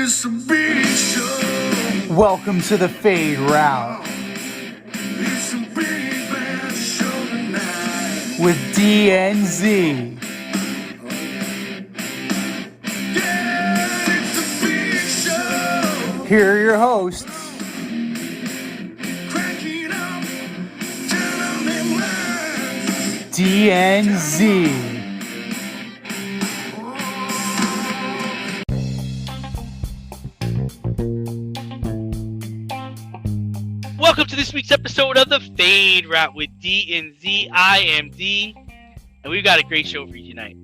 it's a big show. Welcome to the Fade Route It's a big bad show tonight. with DNZ. Yeah, it's a big show. Here are your hosts, Cracking up, telling them lies. DNZ. Welcome to this week's episode of the Fade Route with D and Z. I am D, and we've got a great show for you tonight.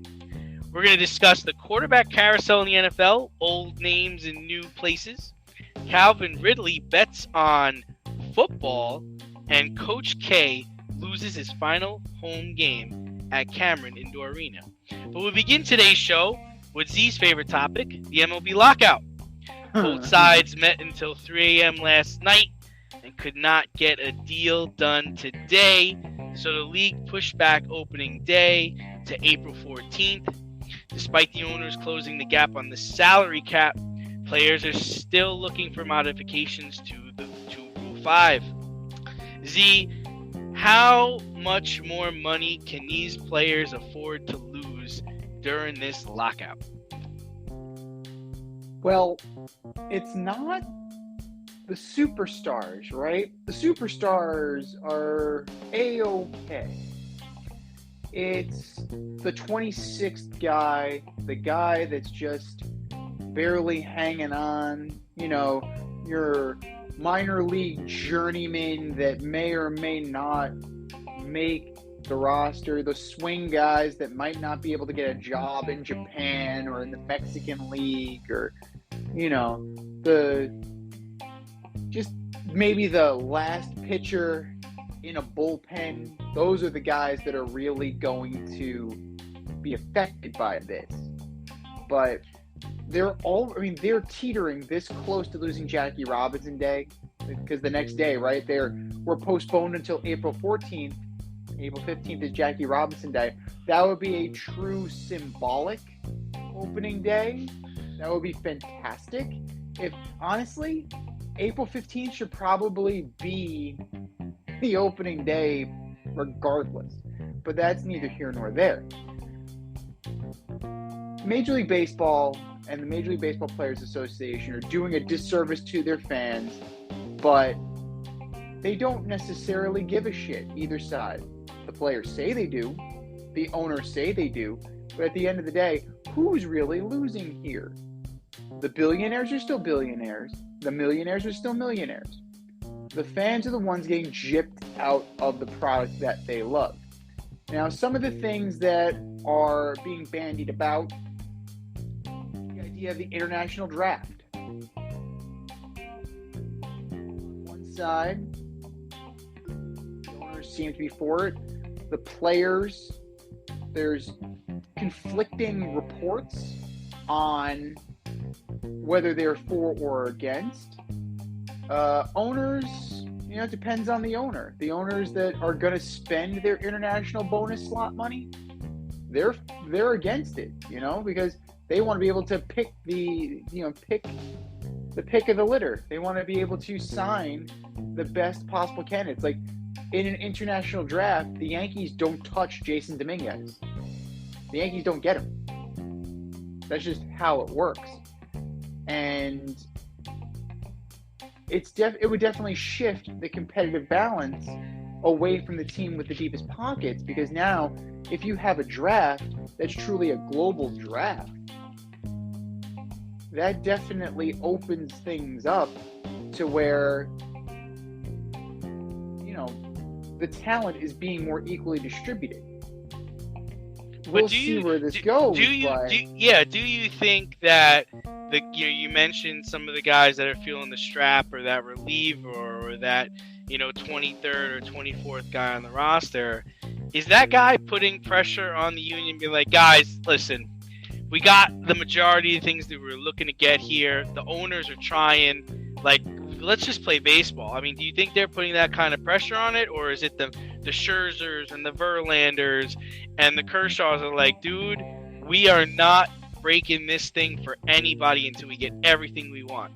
We're going to discuss the quarterback carousel in the NFL, old names in new places. Calvin Ridley bets on football, and Coach K loses his final home game at Cameron Indoor Arena. But we'll begin today's show with Z's favorite topic, the MLB lockout. Both sides met until 3 a.m. last night and could not get a deal done today, so the league pushed back opening day to April 14th. Despite the owners closing the gap on the salary cap, players are still looking for modifications to Rule 5. Z, how much more money can these players afford to lose during this lockout? Well, it's not the superstars, right? The superstars are A-okay. It's the 26th guy, the guy that's just barely hanging on, your minor league journeyman that may or may not make the roster, the swing guys that might not be able to get a job in Japan or in the Mexican League, or just maybe the last pitcher in a bullpen. Those are the guys that are really going to be affected by this. But they're teetering this close to losing Jackie Robinson Day, because the next day, right, we're postponed until April 14th. April 15th is Jackie Robinson Day. That would be a true symbolic opening day. That would be fantastic. If, honestly, April 15th should probably be the opening day regardless. But that's neither here nor there. Major League Baseball and the Major League Baseball Players Association are doing a disservice to their fans, but they don't necessarily give a shit, either side. The players say they do, the owners say they do, but at the end of the day, who's really losing here? The billionaires are still billionaires. The millionaires are still millionaires. The fans are the ones getting gypped out of the product that they love. Now, some of the things that are being bandied about, the idea of the international draft. On one side, the owners seem to be for it. The players, there's conflicting reports on whether they're for or against. Owners, it depends on the owner. The owners that are going to spend their international bonus slot money, they're against it, because they want to be able to pick the pick of the litter. They want to be able to sign the best possible candidates. Like in an international draft, the Yankees don't touch Jason Dominguez. The Yankees don't get him. That's just how it works. And it would definitely shift the competitive balance away from the team with the deepest pockets, because now if you have a draft that's truly a global draft, that definitely opens things up to where the talent is being more equally distributed. We'll see where this goes. Do you think that you mentioned some of the guys that are feeling the strap, or that reliever, or that 23rd or 24th guy on the roster? Is that guy putting pressure on the union, being like, guys, listen, we got the majority of things that we're looking to get here. The owners are trying, let's just play baseball. I mean, do you think they're putting that kind of pressure on it, or is it the Scherzers and the Verlanders and the Kershaws are like, dude, we are not breaking this thing for anybody until we get everything we want.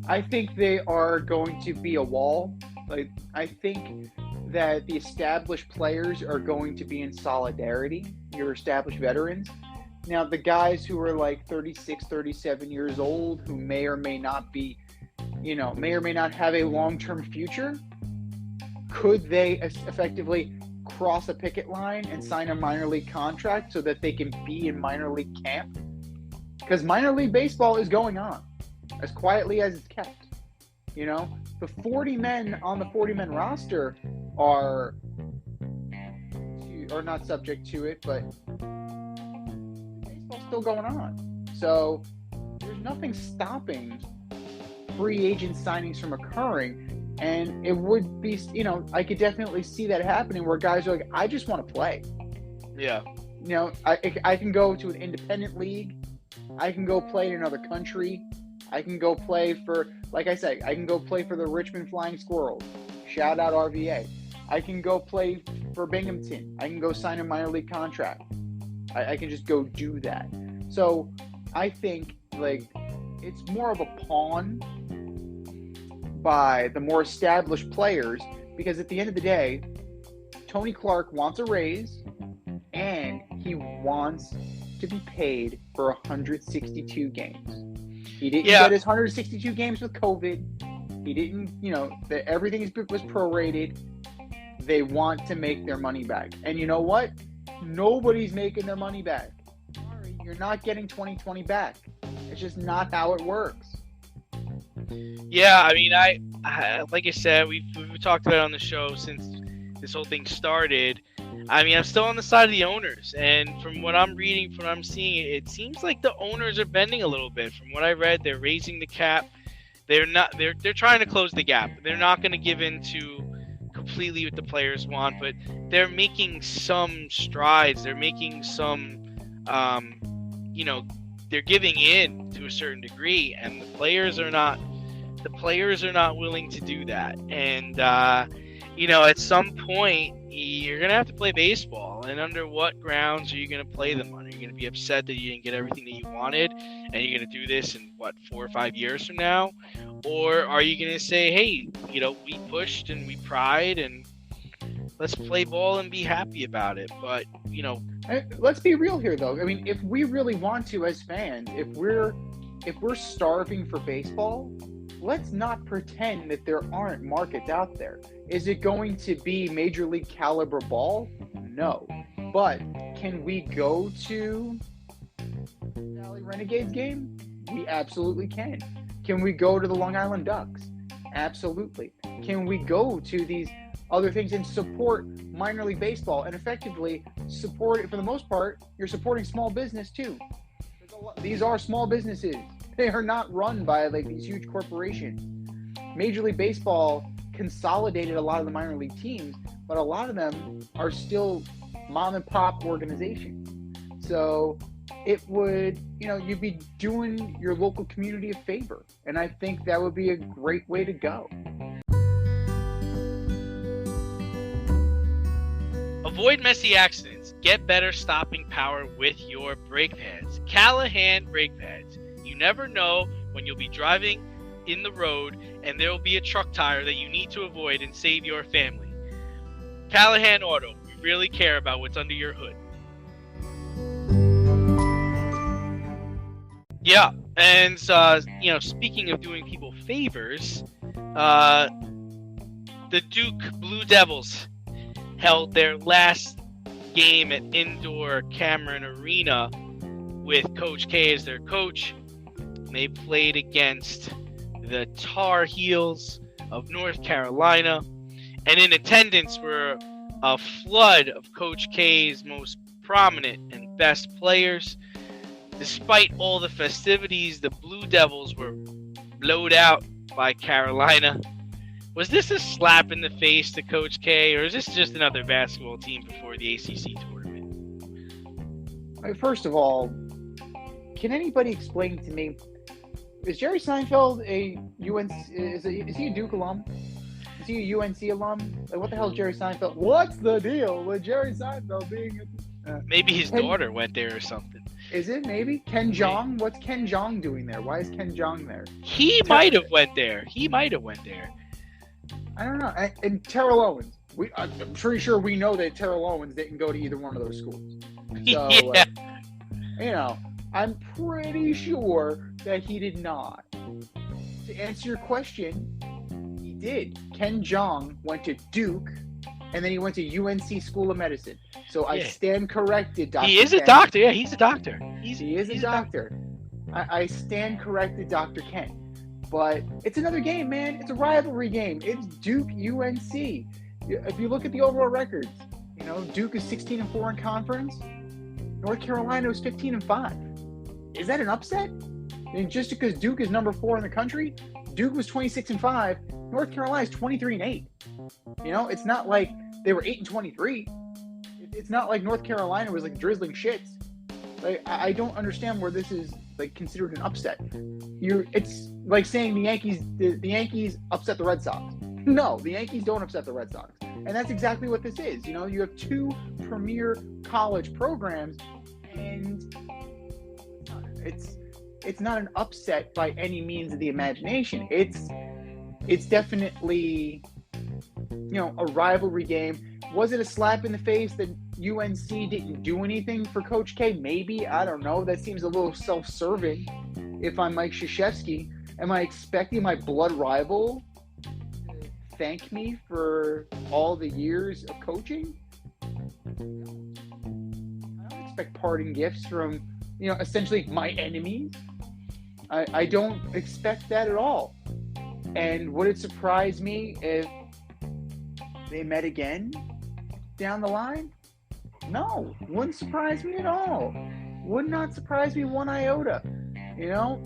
I think they are going to be a wall. Like, I think that the established players are going to be in solidarity, your established veterans. Now, the guys who are like 36, 37 years old, who may or may not be, may or may not have a long-term future, could they effectively cross a picket line and sign a minor league contract so that they can be in minor league camp? Because minor league baseball is going on as quietly as it's kept. The 40 men on the 40-man roster are not subject to it, but baseball's still going on. So there's nothing stopping free agent signings from occurring. And it would be, I could definitely see that happening where guys are like, I just want to play. Yeah. I can go to an independent league. I can go play in another country. I can go play for, like I said, I can go play for the Richmond Flying Squirrels. Shout out RVA. I can go play for Binghamton. I can go sign a minor league contract. I can just go do that. So I think, it's more of a pawn by the more established players, because at the end of the day, Tony Clark wants a raise and he wants to be paid for 162 games. He didn't get his 162 games with COVID. He didn't, everything was prorated. They want to make their money back. And you know what? Nobody's making their money back. Sorry, you're not getting 2020 back. It's just not how it works. Yeah, I mean, I like I said, we've talked about it on the show since this whole thing started. I mean, I'm still on the side of the owners, and from what I'm reading, from what I'm seeing, it seems like the owners are bending a little bit. From what I read, they're raising the cap. They're trying to close the gap. They're not going to give in to completely what the players want, but they're making some strides. They're making some, they're giving in to a certain degree, and the players are not willing to do that. And at some point, you're going to have to play baseball. And under what grounds are you going to play them on? Are you going to be upset that you didn't get everything that you wanted, and you're going to do this in, 4 or 5 years from now? Or are you going to say, hey, we pushed and we pried, and let's play ball and be happy about it? But, let's be real here, though. I mean, if we really want to as fans, if we're starving for baseball, let's not pretend that there aren't markets out there. Is it going to be major league caliber ball? No. But can we go to Valley Renegades game? We absolutely can. Can we go to the Long Island Ducks? Absolutely. Can we go to these other things and support minor league baseball and effectively support it? For the most part, you're supporting small business too. These are small businesses. They are not run by these huge corporations. Major League Baseball consolidated a lot of the minor league teams, but a lot of them are still mom and pop organizations. So it would, you'd be doing your local community a favor. And I think that would be a great way to go. Avoid messy accidents. Get better stopping power with your brake pads. Callahan brake pads. You never know when you'll be driving in the road and there will be a truck tire that you need to avoid and save your family. Callahan Auto. We really care about what's under your hood. Yeah, and speaking of doing people favors, the Duke Blue Devils held their last game at indoor Cameron Arena with Coach K as their coach. They played against the Tar Heels of North Carolina, and in attendance were a flood of Coach K's most prominent and best players. Despite all the festivities, the Blue Devils were blowed out by Carolina. Was this a slap in the face to Coach K, or is this just another basketball team before the ACC tournament? First of all, can anybody explain to me, is Jerry Seinfeld a UNC? Is he a Duke alum? Is he a UNC alum? What the hell is Jerry Seinfeld? What's the deal with Jerry Seinfeld being? Maybe his daughter went there or something. Is it maybe Ken Jeong? What's Ken Jeong doing there? Why is Ken Jeong there? He might have went there. I don't know. And Terrell Owens. I'm pretty sure we know that Terrell Owens didn't go to either one of those schools. So, Yeah. you know, I'm pretty sure that he did not. To answer your question, he did. Ken Jeong went to Duke, and then he went to UNC School of Medicine. So I Yeah. stand corrected, Dr. He is a Ken. doctor. Yeah, he's a doctor. He is a doctor. I stand corrected, Dr. Ken. But it's another game, man. It's a rivalry game. It's Duke UNC. If you look at the overall records, you know, Duke is 16-4 in conference. North Carolina was 15-5. Is that an upset? And just because Duke is number 4 in the country, Duke was 26-5. North Carolina is 23-8. You know, it's not like they were 8-23. It's not like North Carolina was like drizzling shits. Like, I don't understand where this is like considered an upset. It's like saying the Yankees upset the Red Sox. No, the Yankees don't upset the Red Sox. And that's exactly what this is. You know, you have two premier college programs, and it's not an upset by any means of the imagination. It's definitely, you know, a rivalry game. Was it a slap in the face that UNC didn't do anything for Coach K? Maybe. I don't know. That seems a little self-serving if I'm Mike Krzyzewski. Am I expecting my blood rival to thank me for all the years of coaching? I don't expect parting gifts from, you know, essentially my enemies. I don't expect that at all. And would it surprise me if they met again down the line? No, wouldn't surprise me at all. Would not surprise me one iota. You know,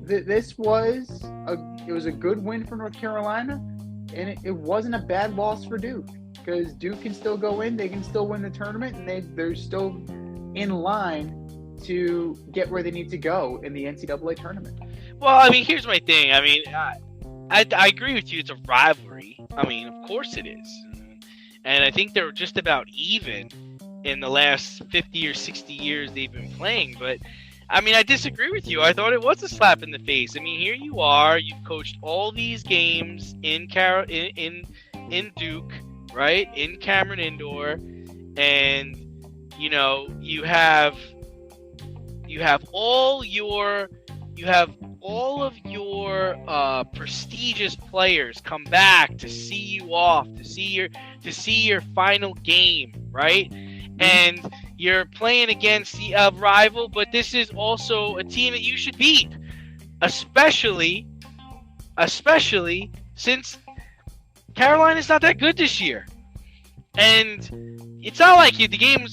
this was a good win for North Carolina, and it wasn't a bad loss for Duke, because Duke can still go in, they can still win the tournament, and they're still in line to get where they need to go in the NCAA tournament. Well, I mean, here's my thing. I mean, I agree with you. It's a rivalry. I mean, of course it is. And I think they're just about even in the last 50 or 60 years they've been playing. But, I mean, I disagree with you. I thought it was a slap in the face. I mean, here you are. You've coached all these games in Duke, right? In Cameron Indoor. And, you know, you have all of your prestigious players come back to see you off, to see your final game, right? And you're playing against a rival, but this is also a team that you should beat, especially since Carolina's not that good this year. And it's not like the game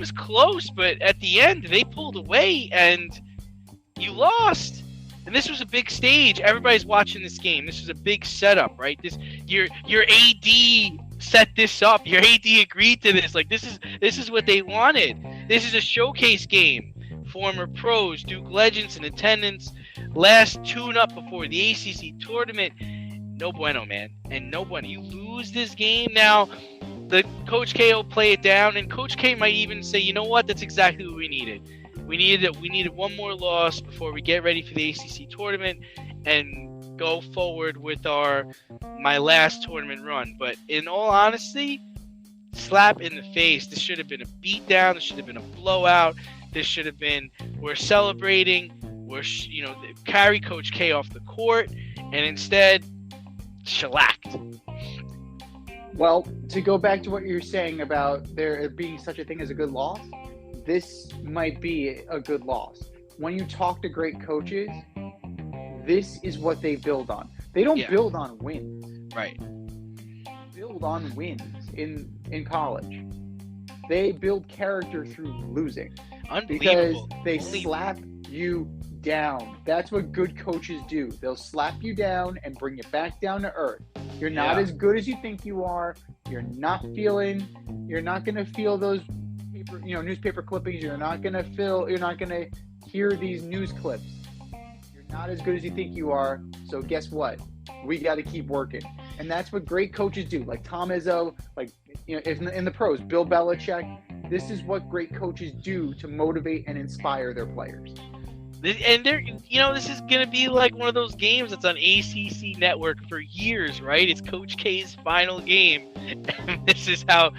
is close, but at the end they pulled away and you lost. And this was a big stage. Everybody's watching this game. This was a big setup, right? Your AD set this up. Your AD agreed to this. Like, this is what they wanted. This is a showcase game. Former pros, Duke legends in attendance. Last tune-up before the ACC tournament. No bueno, man. And no bueno. You lose this game now. The Coach K will play it down, and Coach K might even say, you know what? That's exactly what we needed. We needed one more loss before we get ready for the ACC tournament and go forward with my last tournament run. But in all honesty, slap in the face. This should have been a beatdown. This should have been a blowout. This should have been, we're celebrating. We're carry Coach K off the court, and instead shellacked. Well, to go back to what you're saying about there being such a thing as a good loss, this might be a good loss. When you talk to great coaches, this is what they build on. They don't build on wins. Right. They build on wins in college. They build character through losing. Unbelievable. Because they slap you down. That's what good coaches do. They'll slap you down and bring you back down to earth. You're not as good as you think you are. You're not going to feel those newspaper clippings. You're not going to hear these news clips. You're not as good as you think you are. So guess what? We got to keep working. And that's what great coaches do. Like Tom Izzo, like, in the pros, Bill Belichick, This is what great coaches do to motivate and inspire their players. And this is gonna be like one of those games that's on ACC Network for years, right? It's Coach K's final game, and this is how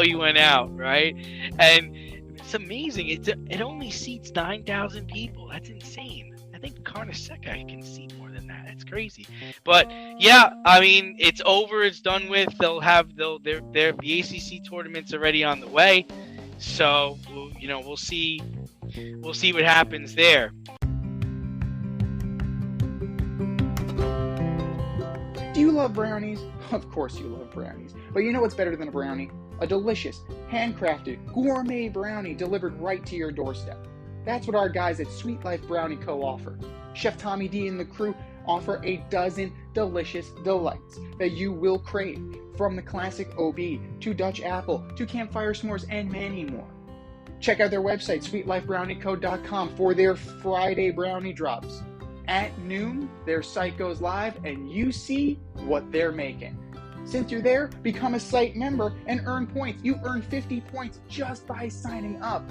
he went out, right? And it's amazing. It only seats 9,000 people. That's insane. I think Carnesecca can seat more than that. That's crazy. But yeah, I mean, it's over. It's done with. The ACC tournament's already on the way. So we'll see. We'll see what happens there. Do you love brownies? Of course you love brownies. But you know what's better than a brownie? A delicious, handcrafted, gourmet brownie delivered right to your doorstep. That's what our guys at Sweet Life Brownie Co. offer. Chef Tommy D and the crew offer a dozen delicious delights that you will crave, from the classic OB to Dutch apple to campfire s'mores and many more. Check out their website, sweetlifebrownieco.com, for their Friday brownie drops. At noon, their site goes live and you see what they're making. Since you're there, become a site member and earn points. You earn 50 points just by signing up.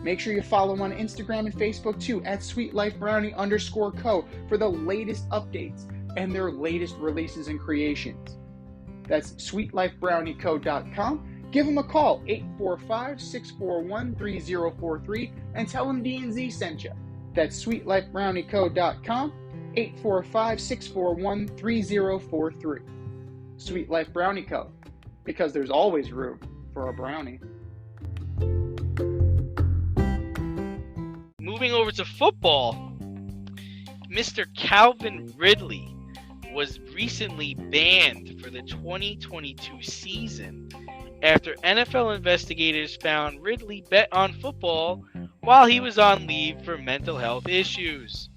Make sure you follow on Instagram and Facebook too, at sweetlifebrownie_co, for the latest updates and their latest releases and creations. That's sweetlifebrownieco.com. Give them a call, 845-641-3043, and tell them D&Z sent you. That's sweetlifebrownieco.com, 845-641-3043. Sweet Life Brownie Co., because there's always room for a brownie. Moving over to football, Mr. Calvin Ridley was recently banned for the 2022 season after NFL investigators found Ridley bet on football while he was on leave for mental health issues.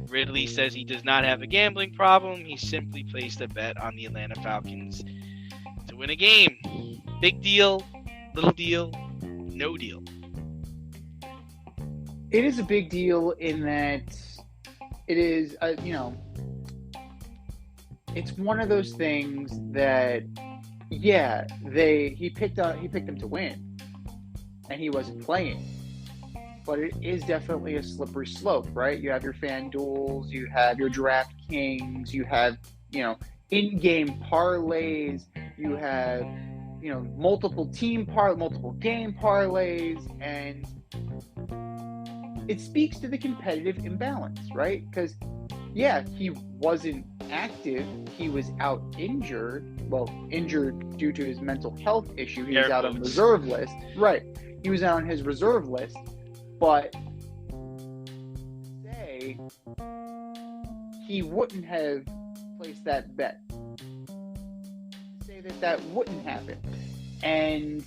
Ridley says he does not have a gambling problem. He simply placed a bet on the Atlanta Falcons to win a game. Big deal, little deal, no deal. It is a big deal in that it is, it's one of those things that, yeah, he picked him to win, and he wasn't playing. But it is definitely a slippery slope, right? You have your FanDuels, you have your DraftKings, you have, in-game parlays, you have, multiple game parlays, and it speaks to the competitive imbalance, right? Because, yeah, he wasn't active. He was out injured. Well, injured due to his mental health issue. He was out on reserve list. Right. He was out on his reserve list. But say he wouldn't have placed that bet. Say that wouldn't happen. And,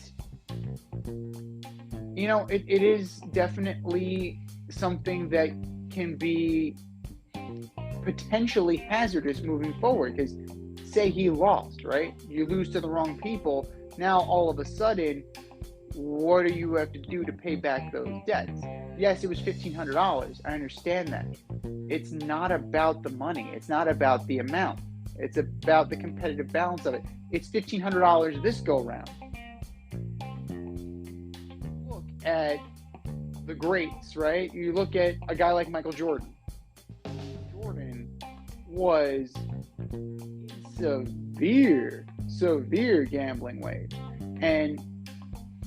it is definitely something that can be potentially hazardous moving forward, because say he lost, right? You lose to the wrong people. Now all of a sudden, what do you have to do to pay back those debts? Yes, it was $1,500. I understand that. It's not about the money. It's not about the amount. It's about the competitive balance of it. It's $1,500 this go round. Look at the greats, right? You look at a guy like Michael Jordan. Jordan was in severe gambling ways. And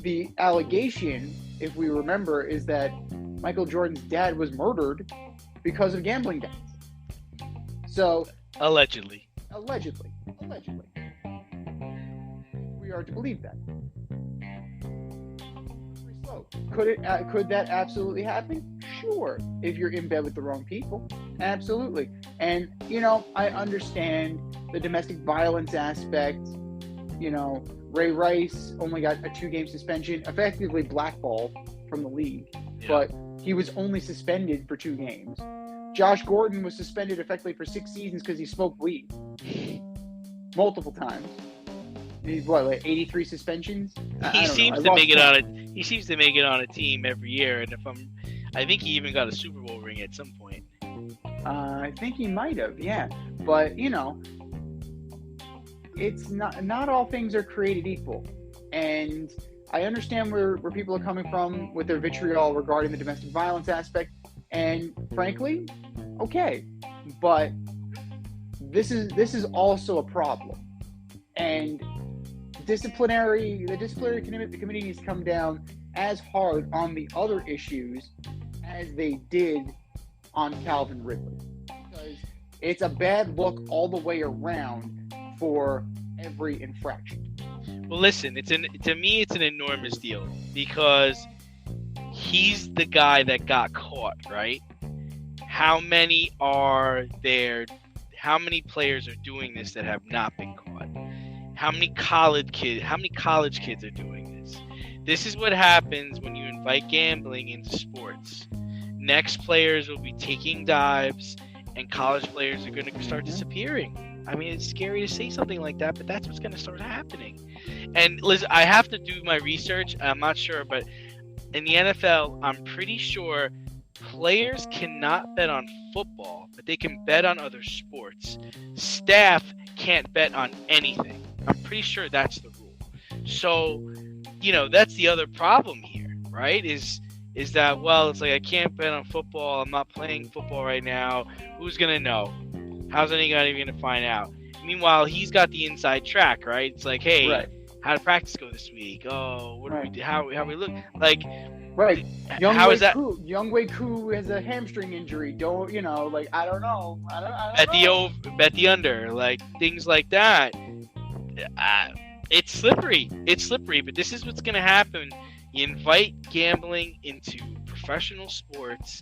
the allegation, if we remember, is that Michael Jordan's dad was murdered because of gambling debts. So Allegedly. We are to believe that. Could that absolutely happen? Sure. If you're in bed with the wrong people, absolutely. And I understand the domestic violence aspect. Ray Rice only got a 2-game suspension, effectively blackballed from the league, but he was only suspended for 2 games. Josh Gordon was suspended effectively for 6 seasons because he smoked weed multiple times. He's 83 suspensions? He seems to make it on a team every year, and I think he even got a Super Bowl ring at some point. I think he might have, yeah. But it's not all things are created equal, and I understand where people are coming from with their vitriol regarding the domestic violence aspect, and frankly, okay, but this is also a problem, and the disciplinary committee needs to come down as hard on the other issues as they did on Calvin Ridley, because it's a bad look all the way around for every infraction. Well, listen, to me it's an enormous deal because he's the guy that got caught, right? How many are there? How many players are doing this that have not been caught? How many college kids are doing this? This is what happens when you invite gambling into sports. Next players will be taking dives, and college players are going to start disappearing. I mean, it's scary to say something like that, but that's what's going to start happening. And listen, I have to do my research. I'm not sure, but in the NFL, I'm pretty sure players cannot bet on football, but they can bet on other sports. Staff can't bet on anything. I'm pretty sure that's the rule. So, that's the other problem here, right? Is that, well, it's like I can't bet on football. I'm not playing football right now. Who's going to know? How's anybody going to find out? Meanwhile, he's got the inside track, right? It's like, hey, Right. how did practice go this week? Oh, what do we do? How we look? Like, Right. how is that? Youngway Koo has a hamstring injury. Don't I don't know. I don't Bet the under, like things like that. It's slippery. But this is what's going to happen. You invite gambling into professional sports,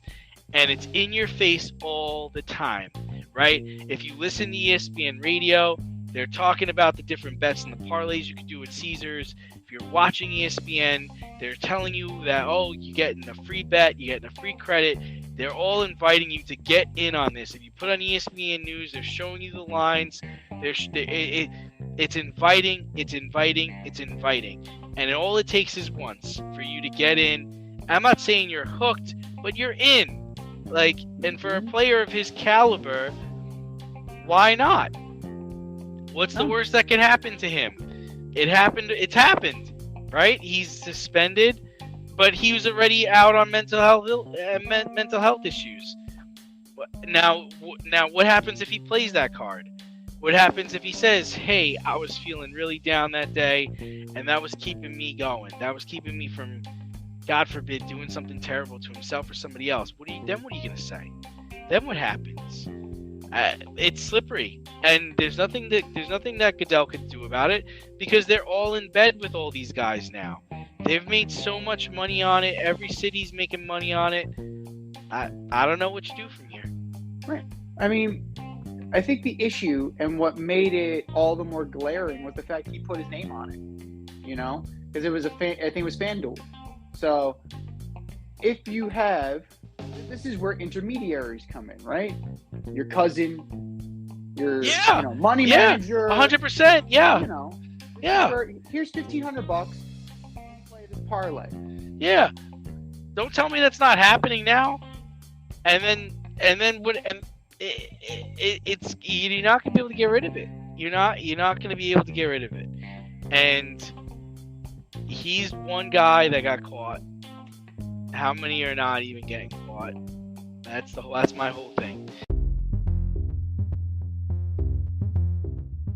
and it's in your face all the time, right? If you listen to ESPN radio, they're talking about the different bets and the parlays you can do at Caesars. If you're watching ESPN, they're telling you that, oh, you're getting a free bet, you're getting a free credit. They're all inviting you to get in on this. If you put on ESPN News, they're showing you the lines. It's inviting. And all it takes is once for you to get in. I'm not saying you're hooked, but you're in. Like, and for a player of his caliber, why not? What's the worst that can happen to him? It's happened, right? He's suspended, but he was already out on mental health issues. Now, what happens if he plays that card? What happens if he says, hey, I was feeling really down that day, and that was keeping me going. That was keeping me from, God forbid, doing something terrible to himself or somebody else. What are you going to say? Then what happens? It's slippery, and there's nothing that Goodell could do about it because they're all in bed with all these guys now. They've made so much money on it. Every city's making money on it. I don't know what you do from here. Right. I mean, I think the issue and what made it all the more glaring was the fact he put his name on it. Because it was I think it was FanDuel. So if you have, this is where intermediaries come in, right? Your cousin, your money manager, 100%, yeah, Here's $1,500. Play this parlay. Yeah, don't tell me that's not happening now. And then what? And it's you're not gonna be able to get rid of it. You're not gonna be able to get rid of it. And he's one guy that got caught. How many are not even getting caught? That's my whole thing.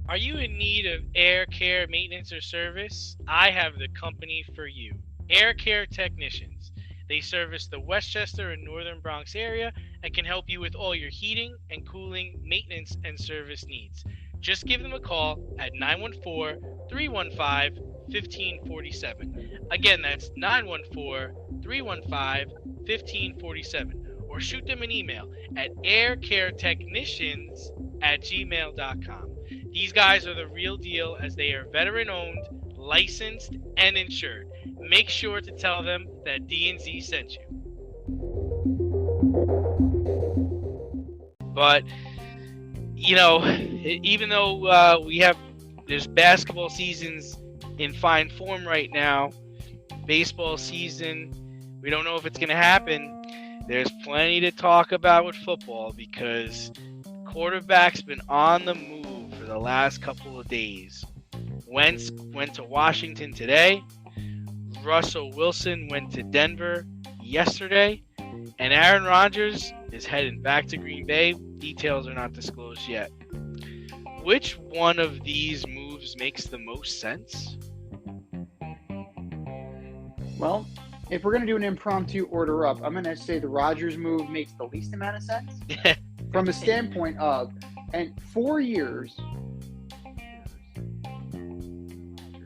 Are you in need of air care maintenance or service? I have the company for you. Air Care Technicians. They service the Westchester and Northern Bronx area and can help you with all your heating and cooling, maintenance, and service needs. Just give them a call at 914-315-1547. Again, that's 914-315-1547. Or shoot them an email at aircaretechnicians@gmail.com. These guys are the real deal as they are veteran-owned, licensed, and insured. Make sure to tell them that D&Z sent you. But, even though there's basketball seasons in fine form right now, baseball season, we don't know if it's going to happen. There's plenty to talk about with football because quarterback's been on the move for the last couple of days. Wentz went to Washington today. Russell Wilson went to Denver yesterday, and Aaron Rodgers is heading back to Green Bay. Details are not disclosed yet. Which one of these moves makes the most sense? Well, if we're going to do an impromptu order up, I'm going to say the Rodgers move makes the least amount of sense from the standpoint of, and 4 years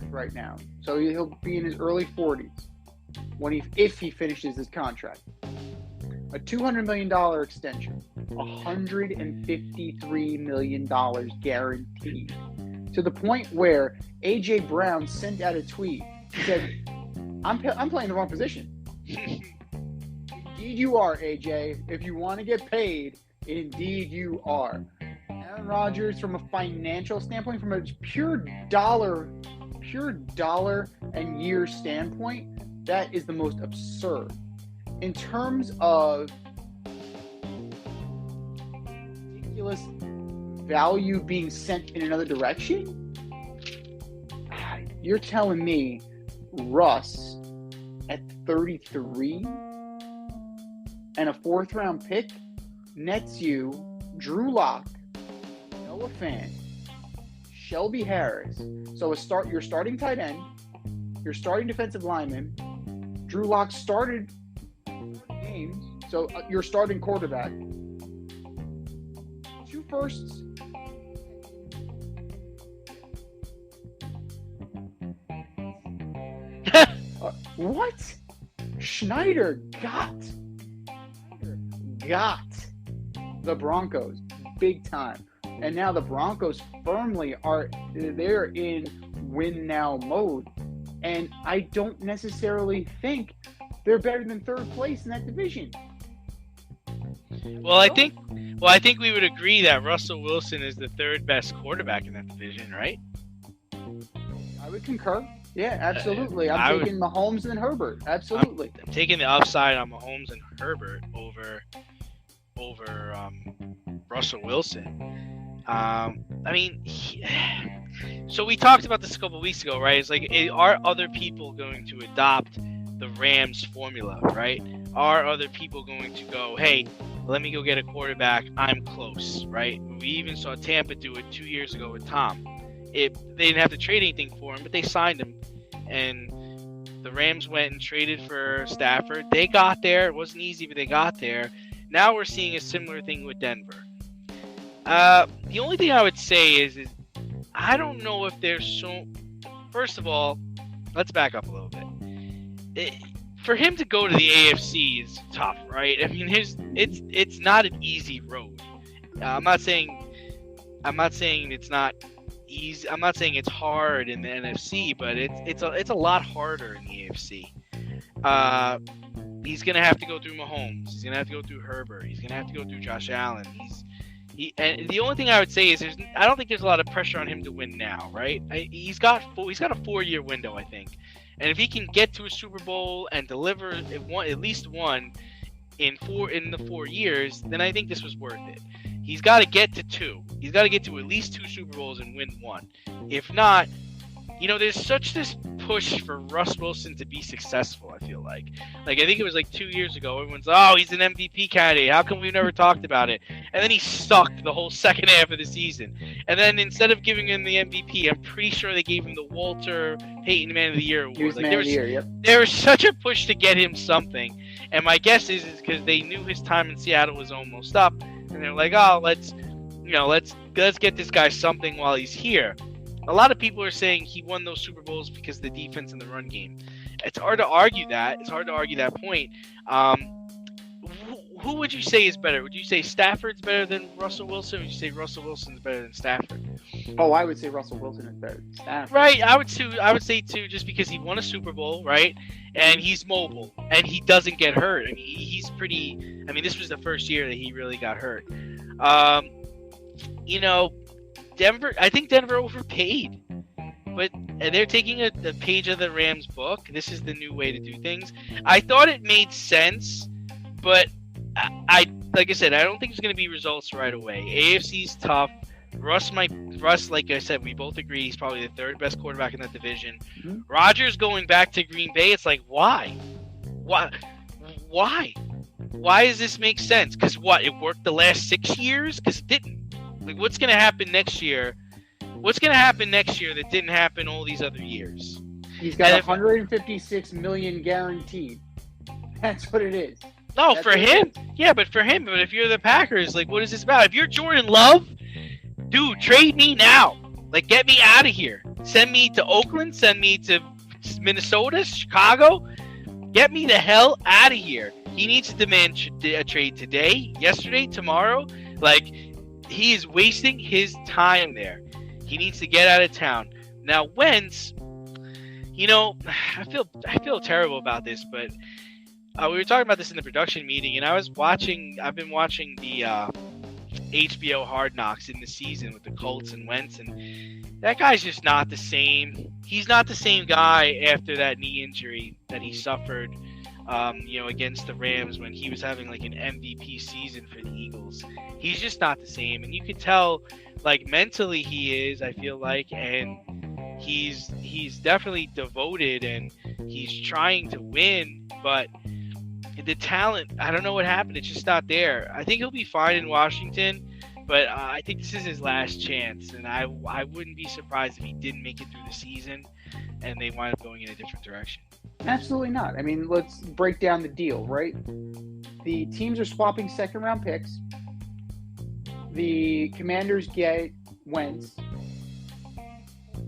right now. So he'll be in his early 40s if he finishes his contract. A $200 million extension, $153 million guaranteed. To the point where A.J. Brown sent out a tweet. He said, I'm playing the wrong position. Indeed you are, AJ. If you want to get paid, indeed you are. Aaron Rodgers, from a financial standpoint, from a pure dollar and year standpoint, that is the most absurd. In terms of ridiculous value being sent in another direction, you're telling me Russ at 33 and a 4th round pick nets you Drew Lock, Noah Fant, Shelby Harris. So your starting tight end, your starting defensive lineman. Drew Lock started games, so your starting quarterback. 2 firsts. What? Schneider got the Broncos big time. And now the Broncos firmly they're in win now mode. And I don't necessarily think they're better than 3rd place in that division. Well, I think we would agree that Russell Wilson is the 3rd best quarterback in that division, right? I would concur. Yeah, absolutely. I'm taking Mahomes and Herbert. Absolutely. I'm taking the upside on Mahomes and Herbert over Russell Wilson. So we talked about this a couple weeks ago, right? It's like, are other people going to adopt the Rams formula, right? Are other people going to go, hey, let me go get a quarterback, I'm close, right? We even saw Tampa do it 2 years ago with Tom. They didn't have to trade anything for him, but they signed him. And the Rams went and traded for Stafford. They got there. It wasn't easy, but they got there. Now we're seeing a similar thing with Denver. The only thing I would say is I don't know if there's so... First of all, let's back up a little bit. For him to go to the AFC is tough, right? I mean, it's not an easy road. I'm not saying it's not easy. I'm not saying it's hard in the NFC, but it's a lot harder in the AFC. He's gonna have to go through Mahomes. He's gonna have to go through Herbert. He's gonna have to go through Josh Allen. And the only thing I would say is I don't think there's a lot of pressure on him to win now, right? He's got a 4-year window, I think, and if he can get to a Super Bowl and deliver at least one in the 4 years, then I think this was worth it. He's got to get to 2. He's got to get to at least 2 Super Bowls and win 1. If not, there's such this push for Russ Wilson to be successful, I feel like. I think it was 2 years ago, everyone's, he's an MVP candidate. How come we've never talked about it? And then he sucked the whole second half of the season. And then instead of giving him the MVP, I'm pretty sure they gave him the Walter Payton Man of the Year award. There was such a push to get him something. And my guess is because they knew his time in Seattle was almost up. And they're like, let's get this guy something while he's here. A lot of people are saying he won those Super Bowls because of the defense and the run game. It's hard to argue that. It's hard to argue that point. Who would you say is better? Would you say Stafford's better than Russell Wilson? Or would you say Russell Wilson's better than Stafford? Oh, I would say Russell Wilson is better than Stafford. Right, I would say too, just because he won a Super Bowl, right? And he's mobile, and he doesn't get hurt. I mean, this was the first year that he really got hurt. Denver, I think Denver overpaid, but they're taking a page of the Rams book. This is the new way to do things. I thought it made sense, but like I said, I don't think it's going to be results right away. AFC's tough. Russ, like I said, we both agree he's probably the third best quarterback in that division. Mhm. Rodgers going back to Green Bay, it's like, why? Why? Why does this make sense? Because what? It worked the last 6 years? Because it didn't. Like, what's going to happen next year? What's going to happen next year that didn't happen all these other years? He's got 156 million guaranteed. That's what it is. No, That's for what it him. is. Yeah, but for him. But if you're the Packers, like, what is this about? If you're Jordan Love, dude, trade me now. Like, get me out of here. Send me to Oakland. Send me to Minnesota, Chicago. Get me the hell out of here. He needs to demand a trade today, yesterday, tomorrow. Like, he is wasting his time there. He needs to get out of town. Now, Wentz, I feel terrible about this, but we were talking about this in the production meeting, and I've been watching the HBO Hard Knocks in the season with the Colts and Wentz, and that guy's just not the same. He's not the same guy after that knee injury that he suffered, against the Rams when he was having like an MVP season for the Eagles. He's just not the same, and you could tell, like, mentally he is, I feel like, and he's definitely devoted and he's trying to win, but the talent, I don't know what happened. It's just not there. I think he'll be fine in Washington, but I think this is his last chance, and I wouldn't be surprised if he didn't make it through the season and they wind up going in a different direction. Absolutely not. I mean, let's break down the deal, right? The teams are swapping second-round picks. The Commanders get Wentz.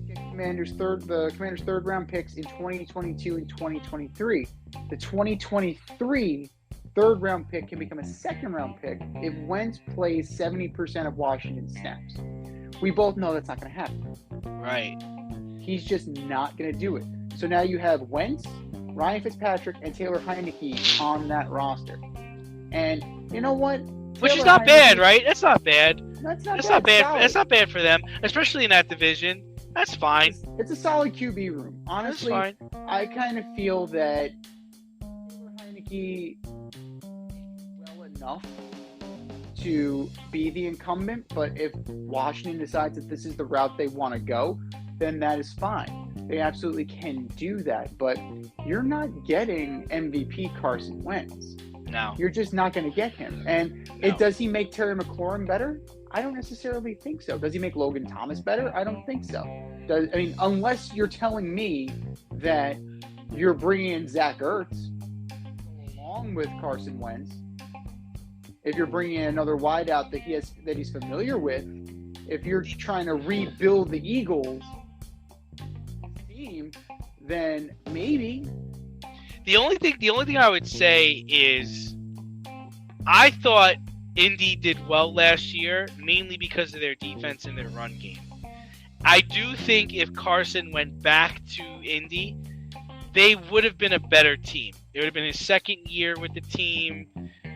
The Commanders' third-round picks in 2022 and 2023. The 2023 third-round pick can become a second-round pick if Wentz plays 70% of Washington's snaps. We both know that's not going to happen. Right. He's just not going to do it. So now you have Wentz, Ryan Fitzpatrick, and Taylor Heineke on that roster. And you know what? Which is Taylor not bad, Heineke- right? That's not bad. That's not That's bad. not bad. Solid. That's not bad for them, especially in that division. That's fine. It's a solid QB room. Honestly, That's fine. I kind of feel that Taylor Heineke well enough to be the incumbent, but if Washington decides that this is the route they want to go, then that is fine. They absolutely can do that, but you're not getting MVP Carson Wentz. No. You're just not going to get him. And No. does he make Terry McLaurin better? I don't necessarily think so. Does he make Logan Thomas better? I don't think so. Unless you're telling me that you're bringing in Zach Ertz along with Carson Wentz, if you're bringing in another wideout that he's familiar with, if you're trying to rebuild the Eagles team, then maybe. The only thing I would say is I thought Indy did well last year, mainly because of their defense and their run game. I do think if Carson went back to Indy, they would have been a better team. It would have been his second year with the team.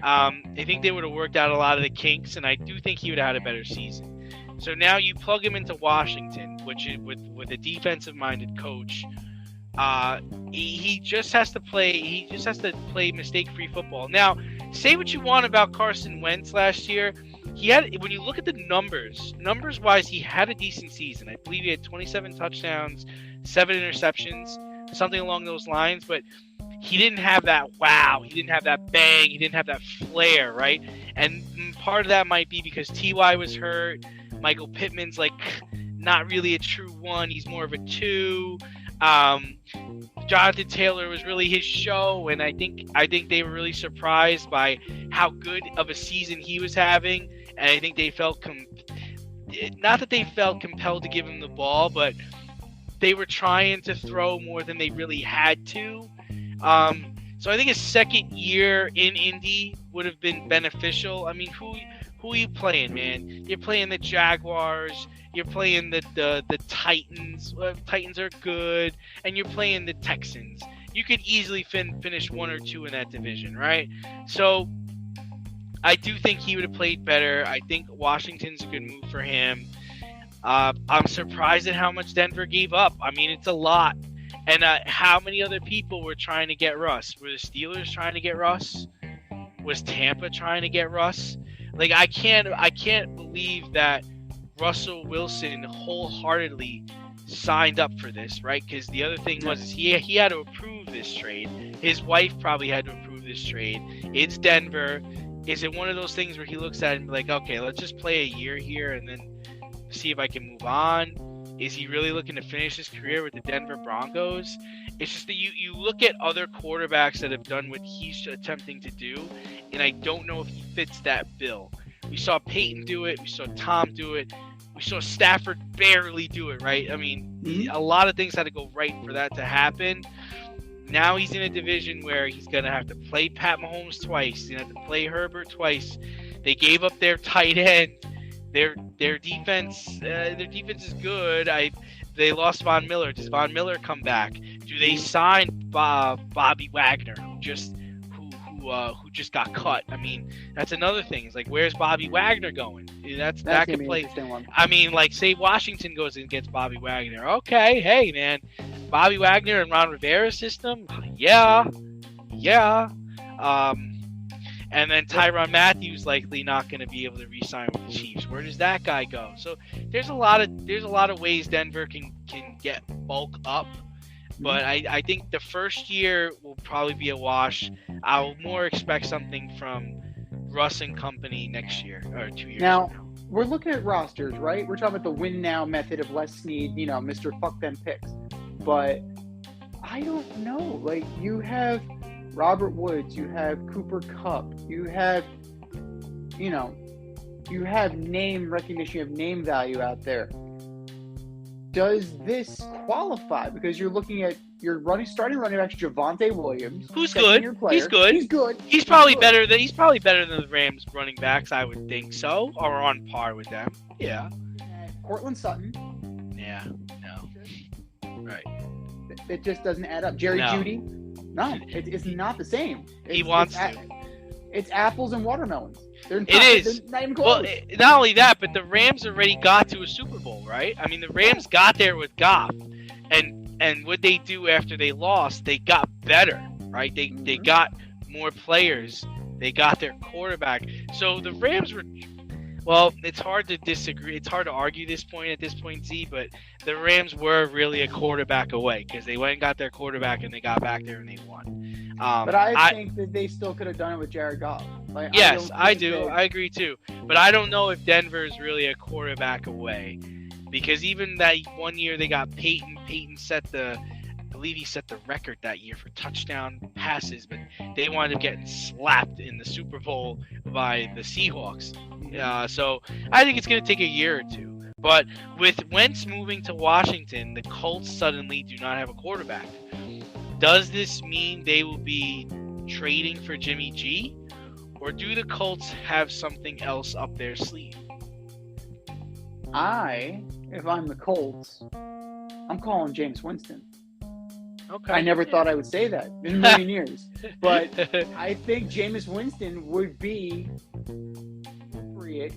I think they would have worked out a lot of the kinks, and I do think he would have had a better season. So now you plug him into Washington, which is with a defensive-minded coach. He just has to play. He just has to play mistake-free football. Now, say what you want about Carson Wentz last year. When you look at the numbers-wise, he had a decent season. I believe he had 27 touchdowns, 7 interceptions, something along those lines. But he didn't have that wow. He didn't have that bang. He didn't have that flair, right? And part of that might be because T.Y. was hurt. Michael Pittman's like not really a true one. He's more of a 2. Jonathan Taylor was really his show, and I think they were really surprised by how good of a season he was having, and I think they felt not that they felt compelled to give him the ball, but they were trying to throw more than they really had to. So I think his second year in Indy would have been beneficial. I mean, who are you playing, man? You're playing the Jaguars. You're playing the Titans. Titans are good. And you're playing the Texans. You could easily finish 1 or 2 in that division, right? So I do think he would have played better. I think Washington's a good move for him. I'm surprised at how much Denver gave up. I mean, it's a lot. And how many other people were trying to get Russ? Were the Steelers trying to get Russ? Was Tampa trying to get Russ? Like, I can't believe that Russell Wilson wholeheartedly signed up for this, right? Because the other thing was is he had to approve this trade. His wife probably had to approve this trade. It's Denver. Is it one of those things where he looks at it and be like, okay, let's just play a year here and then see if I can move on? Is he really looking to finish his career with the Denver Broncos? It's just that you look at other quarterbacks that have done what he's attempting to do, and I don't know if he fits that bill. We saw Peyton do it. We saw Tom do it. We saw Stafford barely do it, right? I mean, a lot of things had to go right for that to happen. Now he's in a division where he's going to have to play Pat Mahomes twice. He's going to have to play Herbert twice. They gave up their tight end. Their defense is good. They lost Von Miller. Does Von Miller come back? Do they sign Bobby Wagner, who just got cut? I mean, that's another thing. It's like, where's Bobby Wagner going? That could play. I mean, like, say Washington goes and gets Bobby Wagner. Okay, hey man, Bobby Wagner and Ron Rivera's system. Yeah. And then Tyrann Mathieu likely not going to be able to re-sign with the Chiefs. Where does that guy go? So there's a lot of ways Denver can get bulk up, but I think the first year will probably be a wash. I'll more expect something from Russ and company next year or 2 years. Now we're looking at rosters, right? We're talking about the win now method of Les Snead, Mr. Fuck Them Picks. But I don't know. Like, you have Robert Woods, you have Cooper Kupp, you have name recognition, you have name value out there. Does this qualify? Because you're looking at starting running back Javonte Williams, who's good. He's good. He's probably better than the Rams running backs, I would think so, or on par with them. Yeah. Cortland Sutton. Yeah. No. Right. It just doesn't add up. Jerry Jeudy. No, it's not the same. He wants to. It's apples and watermelons. They're not even close. Well, not only that, but the Rams already got to a Super Bowl, right? I mean, the Rams got there with Goff, and what they do after they lost, they got better, right? They got more players. They got their quarterback. So the Rams were. Well, it's hard to disagree. It's hard to argue this point at this point, Z, but the Rams were really a quarterback away because they went and got their quarterback and they got back there and they won. But I think that they still could have done it with Jared Goff. Like, yes, I do. I agree too. But I don't know if Denver is really a quarterback away because even that 1 year they got Peyton. Peyton I believe he set the record that year for touchdown passes, but they wound up getting slapped in the Super Bowl by the Seahawks. So I think it's going to take a year or two. But with Wentz moving to Washington, the Colts suddenly do not have a quarterback. Does this mean they will be trading for Jimmy G? Or do the Colts have something else up their sleeve? If I'm the Colts, I'm calling Jameis Winston. Okay. I never thought I would say that in a million years. But I think Jameis Winston would be appropriate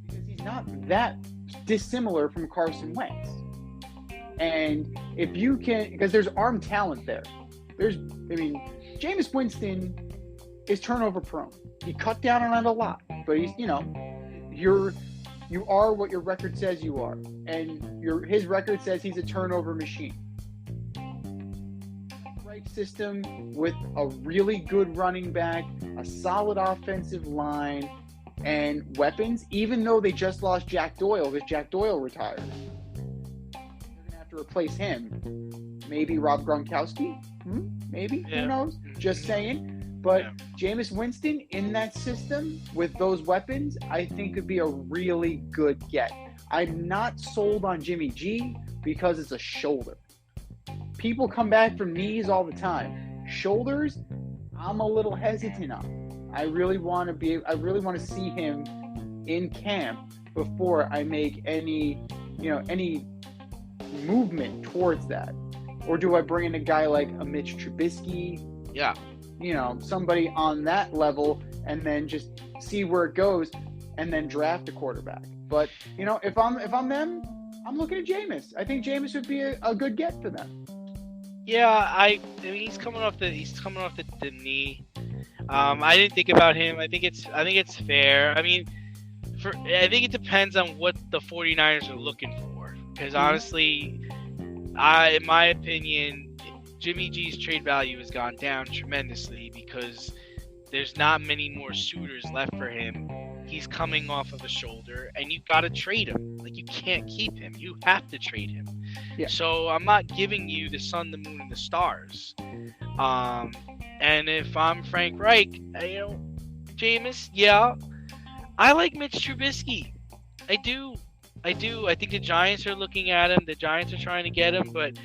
because he's not that dissimilar from Carson Wentz. And if you can, because there's arm talent there. Jameis Winston is turnover prone. He cut down on it a lot, but he's, you are what your record says you are, and his record says he's a turnover machine. Right system with a really good running back, a solid offensive line, and weapons. Even though they just lost Jack Doyle because Jack Doyle retired, they're gonna have to replace him. Maybe Rob Gronkowski. Maybe. Yeah. Who knows? Just saying. But Jameis Winston in that system with those weapons, I think could be a really good get. I'm not sold on Jimmy G because it's a shoulder. People come back from knees all the time. Shoulders, I'm a little hesitant on. I really want to see him in camp before I make any movement towards that. Or do I bring in a guy like a Mitch Trubisky? Yeah. Somebody on that level and then just see where it goes and then draft a quarterback. But, if I'm them, I'm looking at Jameis. I think Jameis would be a good get for them. Yeah, I mean he's coming off the knee. I didn't think about him. I think it's fair. I mean, I think it depends on what the 49ers are looking for. Because honestly, in my opinion, Jimmy G's trade value has gone down tremendously because there's not many more suitors left for him. He's coming off of a shoulder, and you got to trade him. Like, you can't keep him. You have to trade him. Yeah. So I'm not giving you the sun, the moon, and the stars. And if I'm Frank Reich, Jameis, yeah, I like Mitch Trubisky. I do. I think the Giants are looking at him. The Giants are trying to get him, but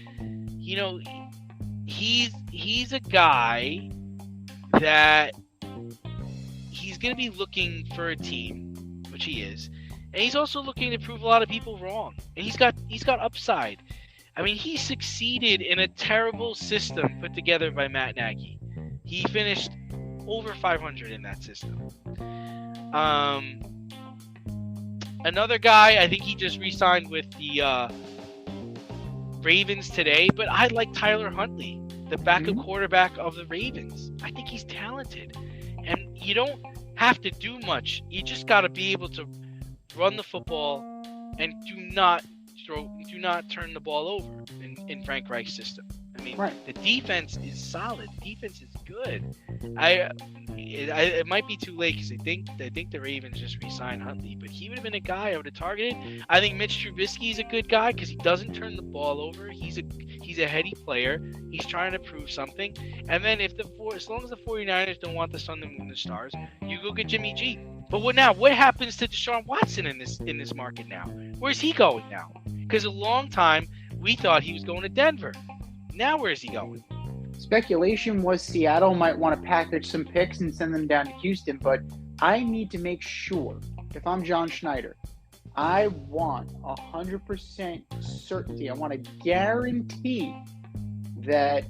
he's a guy that he's going to be looking for a team, which he is, and he's also looking to prove a lot of people wrong. And he's got upside. I mean, he succeeded in a terrible system put together by Matt Nagy. He finished over 500 in that system. Another guy, I think he just re-signed with the Ravens today, but I like Tyler Huntley, the backup quarterback of the Ravens. I think he's talented, and you don't have to do much. You just got to be able to run the football and do not turn the ball over in Frank Reich's system. I mean, The defense is solid. The defense is good. It might be too late because I think the Ravens just re-signed Huntley, but he would have been a guy I would have targeted. I think Mitch Trubisky is a good guy because he doesn't turn the ball over. He's a heady player. He's trying to prove something. And then as long as the 49ers don't want the sun, the moon, the stars, you go get Jimmy G. But what happens to Deshaun Watson in this market now? Where's he going now? Because a long time we thought he was going to Denver. Now where's he going? Speculation was Seattle might want to package some picks and send them down to Houston, but I need to make sure, if I'm John Schneider, I want 100% certainty. I want a guarantee that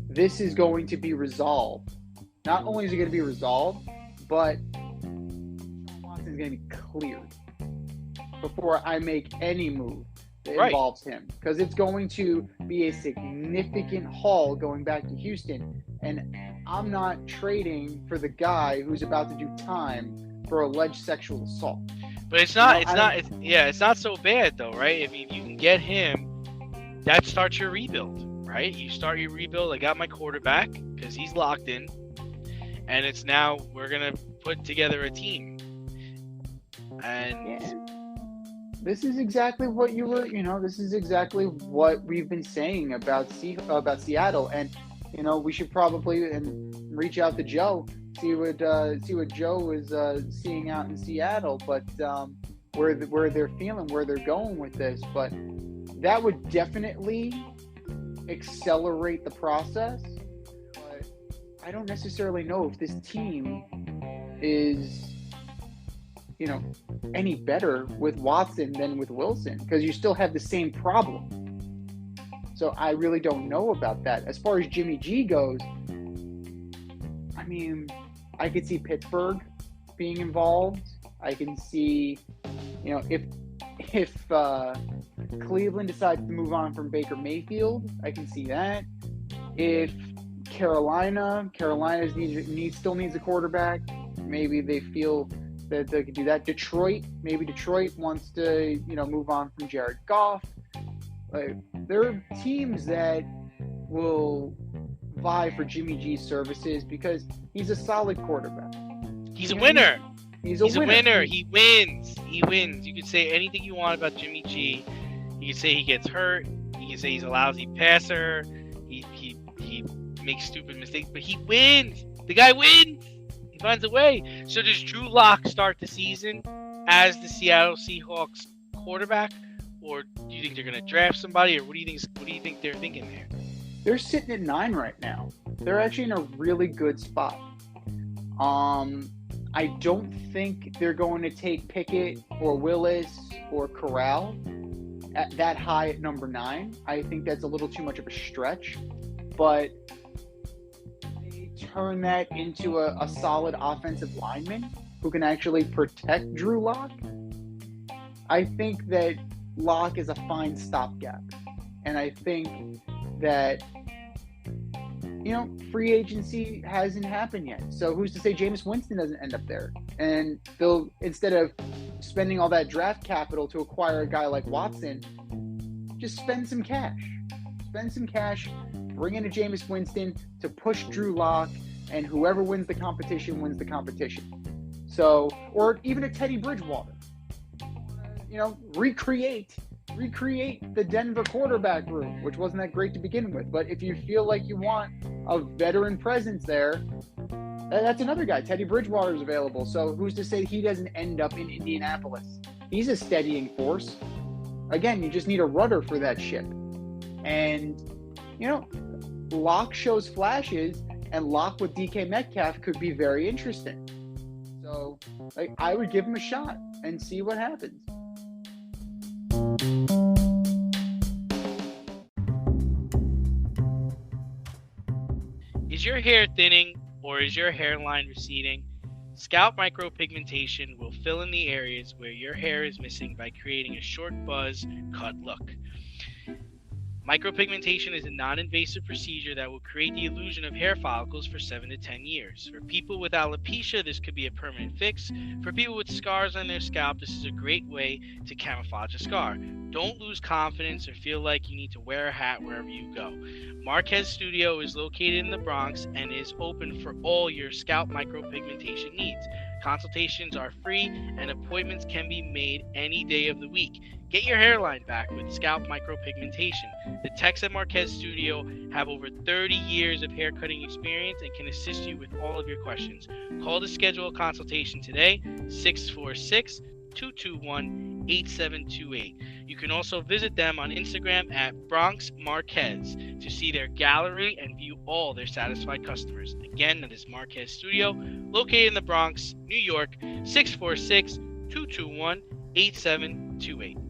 this is going to be resolved. Not only is it going to be resolved, but Watson is going to be cleared before I make any move that involves him, because it's going to be a significant haul going back to Houston, and I'm not trading for the guy who's about to do time for alleged sexual assault. But it's not so bad though, right? I mean, you can get him. That starts your rebuild, right? You start your rebuild. I got my quarterback because he's locked in, and it's now we're gonna put together a team. And this is exactly what this is exactly what we've been saying about Seattle, and we should probably reach out to Joe, see what Joe is seeing out in Seattle, but where they're feeling, where they're going with this. But that would definitely accelerate the process. But I don't necessarily know if this team is any better with Watson than with Wilson, because you still have the same problem. So I really don't know about that. As far as Jimmy G goes, I mean, I could see Pittsburgh being involved. I can see, if Cleveland decides to move on from Baker Mayfield, I can see that. If Carolina still needs a quarterback, maybe they feel that they could do that. Detroit wants to, move on from Jared Goff. There are teams that will vie for Jimmy G's services because he's a solid quarterback. He's a winner. He's a winner. He wins. You can say anything you want about Jimmy G. You can say he gets hurt. You can say he's a lousy passer. He makes stupid mistakes, but he wins. The guy wins. He finds a way. So does Drew Lock start the season as the Seattle Seahawks quarterback, or do you think they're going to draft somebody, or what do you think they're thinking there? They're sitting at 9 right now. They're actually in a really good spot. I don't think they're going to take Pickett or Willis or Corral at that high at number 9. I think that's a little too much of a stretch, but they turn that into a solid offensive lineman who can actually protect Drew Lock. I think that Lock is a fine stopgap, and I think that free agency hasn't happened yet. So who's to say Jameis Winston doesn't end up there? And they'll, instead of spending all that draft capital to acquire a guy like Watson, just spend some cash. Spend some cash, bring in a Jameis Winston to push Drew Lock, and whoever wins the competition wins the competition. So, or even a Teddy Bridgewater. Recreate the Denver quarterback room, which wasn't that great to begin with. But if you feel like you want a veteran presence there, that's another guy. Teddy Bridgewater is available. So who's to say he doesn't end up in Indianapolis? He's a steadying force. Again, you just need a rudder for that ship. And, Locke shows flashes, and Locke with DK Metcalf could be very interesting. So, I would give him a shot and see what happens. Is your hair thinning or is your hairline receding? Scalp micropigmentation will fill in the areas where your hair is missing by creating a short buzz cut look. Micropigmentation is a non-invasive procedure that will create the illusion of hair follicles for 7 to 10 years. For people with alopecia, this could be a permanent fix. For people with scars on their scalp, this is a great way to camouflage a scar. Don't lose confidence or feel like you need to wear a hat wherever you go. Marquez Studio is located in the Bronx and is open for all your scalp micropigmentation needs. Consultations are free and appointments can be made any day of the week. Get your hairline back with scalp micropigmentation. The techs at Marquez Studio have over 30 years of hair cutting experience and can assist you with all of your questions. Call to schedule a consultation today, 646-221-8728. You can also visit them on Instagram at Bronx Marquez to see their gallery and view all their satisfied customers. Again, that is Marquez Studio, located in the Bronx, New York, 646-221-8728.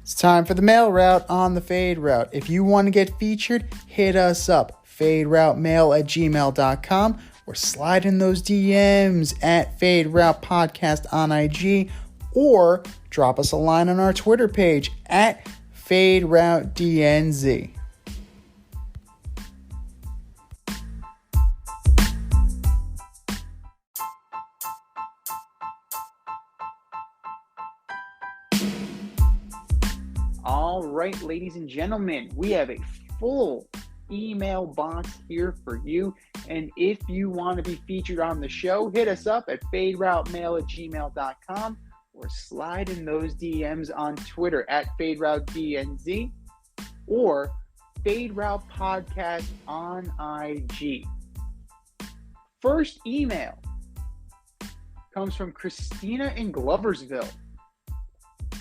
It's time for the mail route on the Fade Route. If you want to get featured, hit us up, faderoutemail@gmail.com, or slide in those DMs at Fade Route Podcast on IG, or drop us a line on our Twitter page at Fade Route DNZ. All right, ladies and gentlemen, we have a full email box here for you. And if you want to be featured on the show, hit us up at faderoutemail@gmail.com or slide in those DMs on Twitter at FadeRouteDNZ or Fade Route Podcast on IG. First email comes from Christina in Gloversville.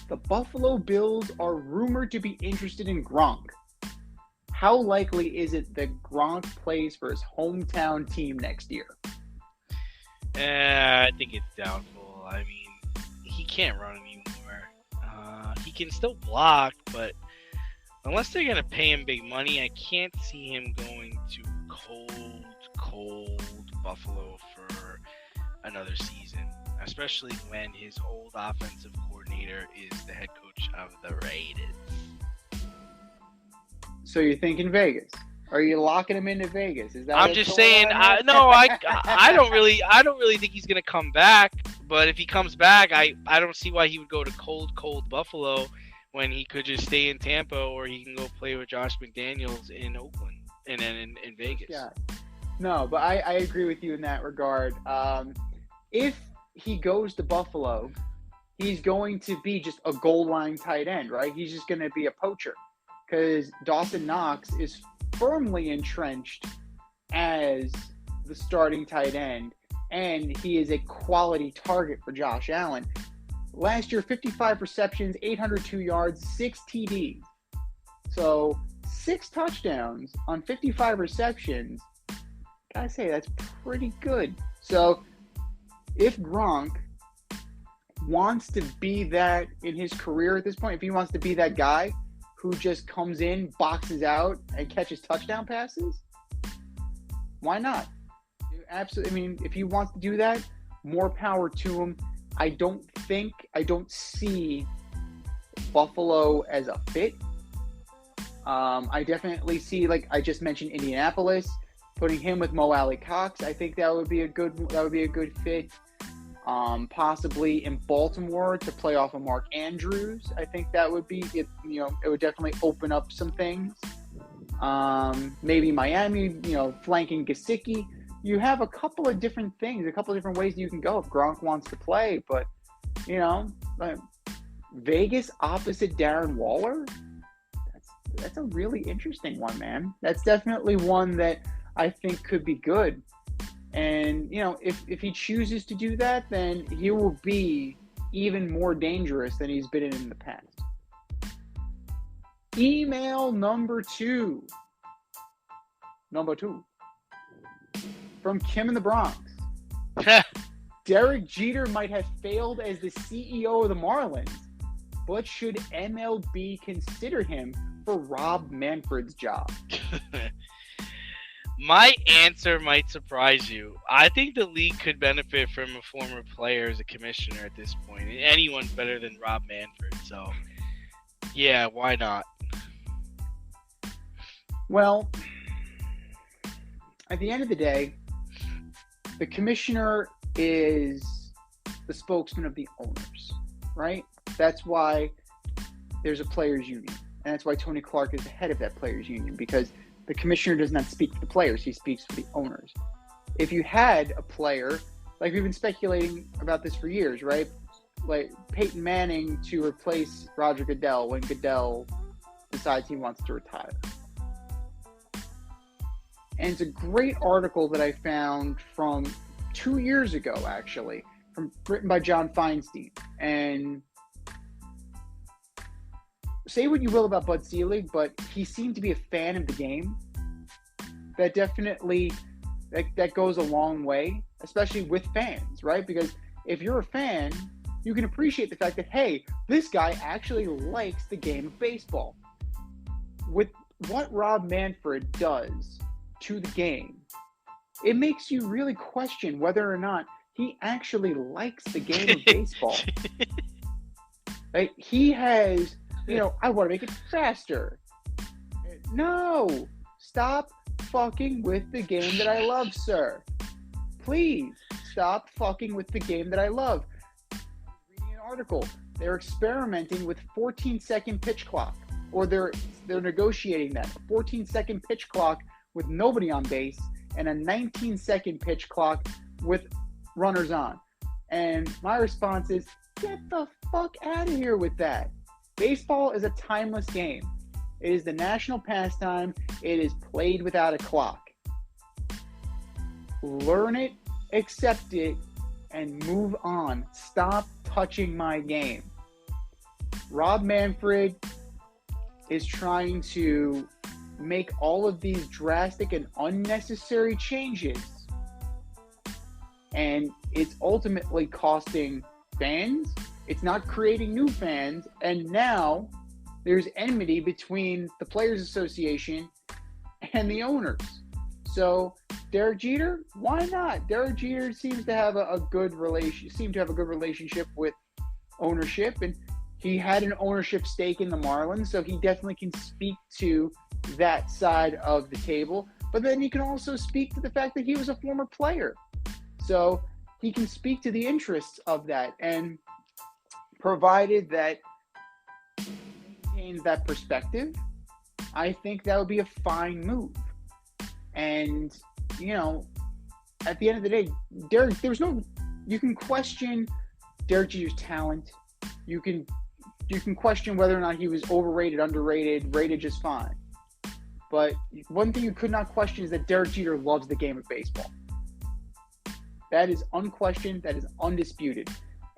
The Buffalo Bills are rumored to be interested in Gronk. How likely is it that Gronk plays for his hometown team next year? I think it's doubtful. I mean, he can't run anymore. He can still block, but unless they're going to pay him big money, I can't see him going to cold Buffalo for another season, especially when his old offensive coordinator is the head coach of the Raiders. So you're thinking Vegas? Are you locking him into Vegas? Is that? I'm just saying. I don't really think he's gonna come back. But if he comes back, I don't see why he would go to cold Buffalo when he could just stay in Tampa, or he can go play with Josh McDaniels in Oakland and then in Vegas. Yeah. No, but I agree with you in that regard. If he goes to Buffalo, he's going to be just a goal line tight end, right? He's just going to be a poacher because Dawson Knox is firmly entrenched as the starting tight end, and he is a quality target for Josh Allen. Last year, 55 receptions, 802 yards, 6 TDs. So 6 touchdowns on 55 receptions. Gotta say, that's pretty good. So if Gronk wants to be that in his career at this point, if he wants to be that guy who just comes in, boxes out, and catches touchdown passes, why not? Absolutely. I mean, if he wants to do that, more power to him. I don't see Buffalo as a fit. I definitely see, like I just mentioned, Indianapolis, putting him with Mo Alley Cox. I think that would be a good fit. Possibly in Baltimore to play off of Mark Andrews. I think that would be it. It would definitely open up some things. Maybe Miami, flanking Gesicki. You have a couple of different things, a couple of different ways you can go if Gronk wants to play. But like Vegas opposite Darren Waller. That's a really interesting one, man. That's definitely one that I think could be good. And, if he chooses to do that, then he will be even more dangerous than he's been in the past. Email number two. From Kim in the Bronx. Derek Jeter might have failed as the CEO of the Marlins, but should MLB consider him for Rob Manfred's job? My answer might surprise you. I think the league could benefit from a former player as a commissioner at this point. Anyone's better than Rob Manfred, so yeah, why not? Well, at the end of the day, the commissioner is the spokesman of the owners, right? That's why there's a players' union. And that's why Tony Clark is the head of that players' union, because the commissioner does not speak for the players. He speaks for the owners. If you had a player, like we've been speculating about this for years, right? Like Peyton Manning to replace Roger Goodell when Goodell decides he wants to retire. And it's a great article that I found from 2 years ago, actually, written by John Feinstein. And say what you will about Bud Selig, but he seemed to be a fan of the game. That definitely, that goes a long way, especially with fans, right? Because if you're a fan, you can appreciate the fact that, hey, this guy actually likes the game of baseball. With what Rob Manfred does to the game, it makes you really question whether or not he actually likes the game of baseball. Like, he has, I want to make it faster. No, stop fucking with the game that I love, sir. Please stop fucking with the game that I love. I was reading an article. They're experimenting with 14-second pitch clock, or they're negotiating that. A 14-second pitch clock with nobody on base and a 19-second pitch clock with runners on. And my response is, get the fuck out of here with that. Baseball is a timeless game. It is the national pastime. It is played without a clock. Learn it, accept it, and move on. Stop touching my game. Rob Manfred is trying to make all of these drastic and unnecessary changes, and it's ultimately costing fans. It's not creating new fans, and now there's enmity between the Players Association and the owners. So Derek Jeter, why not? Derek Jeter seems to have a good relationship with ownership, and he had an ownership stake in the Marlins, so he definitely can speak to that side of the table. But then he can also speak to the fact that he was a former player, so he can speak to the interests of that, and provided that maintains that perspective, I think that would be a fine move. And at the end of the day, you can question Derek Jeter's talent. You can question whether or not he was overrated, underrated, rated just fine. But one thing you could not question is that Derek Jeter loves the game of baseball. That is unquestioned. That is undisputed.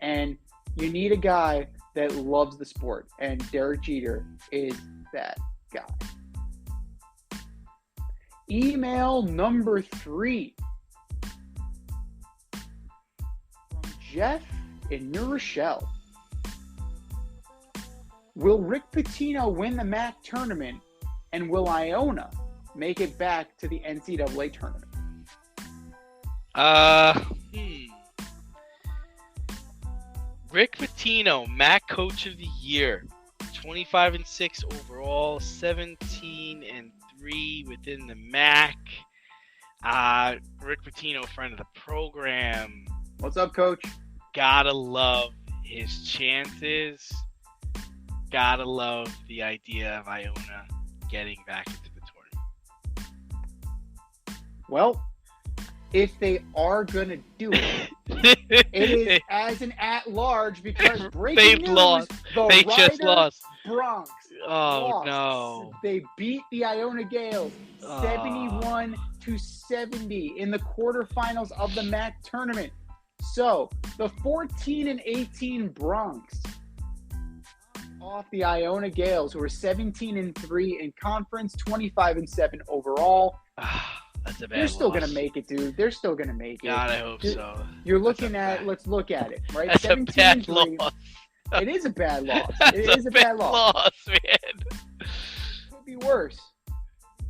And you need a guy that loves the sport. And Derek Jeter is that guy. Email number 3 from Jeff in New Rochelle. Will Rick Pitino win the MAC tournament, and will Iona make it back to the NCAA tournament? Rick Pitino, MAC Coach of the Year, 25-6 overall, 17-3 within the MAC. Rick Pitino, friend of the program. What's up, Coach? Gotta love his chances. Gotta love the idea of Iona getting back into the tournament. Well, if they are gonna do it, it is as an at-large because breaking news, lost. the They Ryder just lost. Bronx Oh, lost. no. They beat the Iona Gales 71-70 in the quarterfinals of the MAC tournament. So the 14-18 Bronx off the Iona Gales, who are 17-3 in conference, 25-7 overall. That's a bad They're still loss. gonna make it, dude. They're still gonna make it. God, I hope so. You're looking That's a at. Let's look at it. Right, That's a bad 17-3. loss. It is a bad loss. That's It is a bad loss. man. It could be worse. You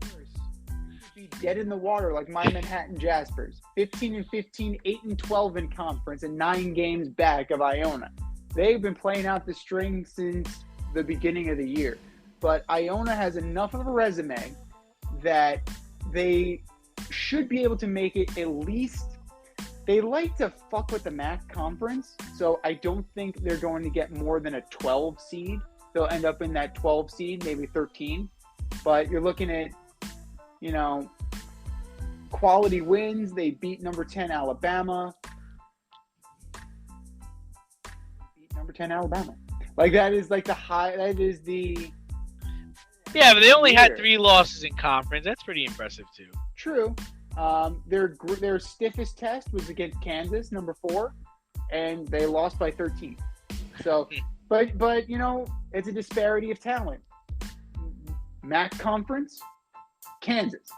could be dead in the water like my Manhattan Jaspers. 15-15, 8-12 in conference, and 9 games back of Iona. They've been playing out the string since the beginning of the year. But Iona has enough of a resume that they should be able to make it at least. They like to fuck with the MAC conference, so I don't think they're going to get more than a 12 seed. They'll end up in that 12 seed, maybe 13. But you're looking at, quality wins. They beat number 10 Alabama. Like that is like the high. That is the. Yeah, but they only had Weird. 3 losses in conference. That's pretty impressive, too. True. Their stiffest test was against Kansas, number 4, and they lost by 13. So, but it's a disparity of talent. MAC conference, Kansas.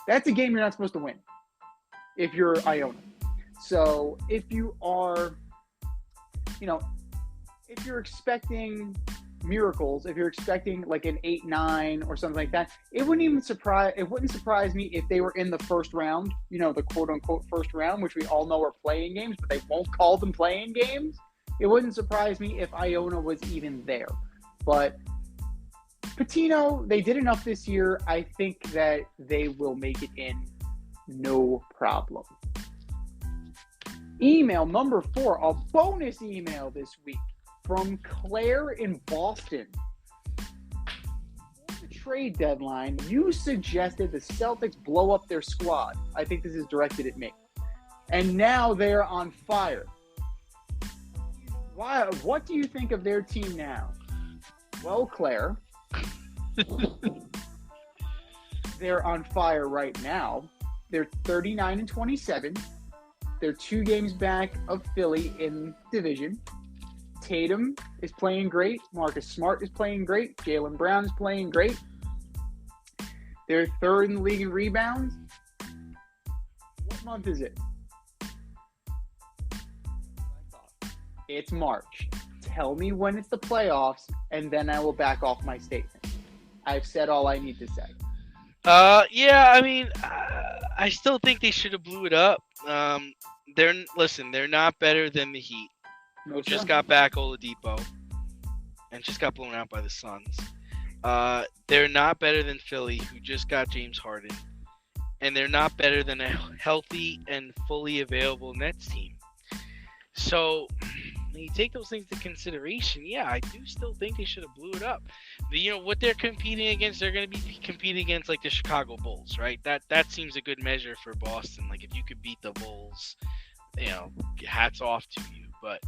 That's a game you're not supposed to win if you're Iona. So if you are, if you're expecting miracles, if you're expecting like an 8-9 or something like that, it wouldn't surprise me if they were in the first round, the quote unquote first round, which we all know are playing games, but they won't call them playing games. It wouldn't surprise me if Iona was even there. But Pitino, they did enough this year. I think that they will make it in no problem. Email number 4, a bonus email this week from Claire in Boston. For the trade deadline, you suggested the Celtics blow up their squad. I think this is directed at me. And now they're on fire. What do you think of their team now? Well, Claire, they're on fire right now. They're 39-27. They're 2 games back of Philly in division. Tatum is playing great. Marcus Smart is playing great. Jaylen Brown is playing great. They're 3rd in the league in rebounds. What month is it? It's March. Tell me when it's the playoffs, and then I will back off my statement. I've said all I need to say. Yeah, I mean, I still think they should have blew it up. They're not better than the Heat. No, Just sir. got back Oladipo and just got blown out by the Suns. They're not better than Philly, who just got James Harden. And they're not better than a healthy and fully available Nets team. So, when you take those things into consideration, yeah, I do still think they should have blew it up. But, what they're competing against, they're going to be competing against, like, the Chicago Bulls, right? That seems a good measure for Boston. Like, if you could beat the Bulls, hats off to you. But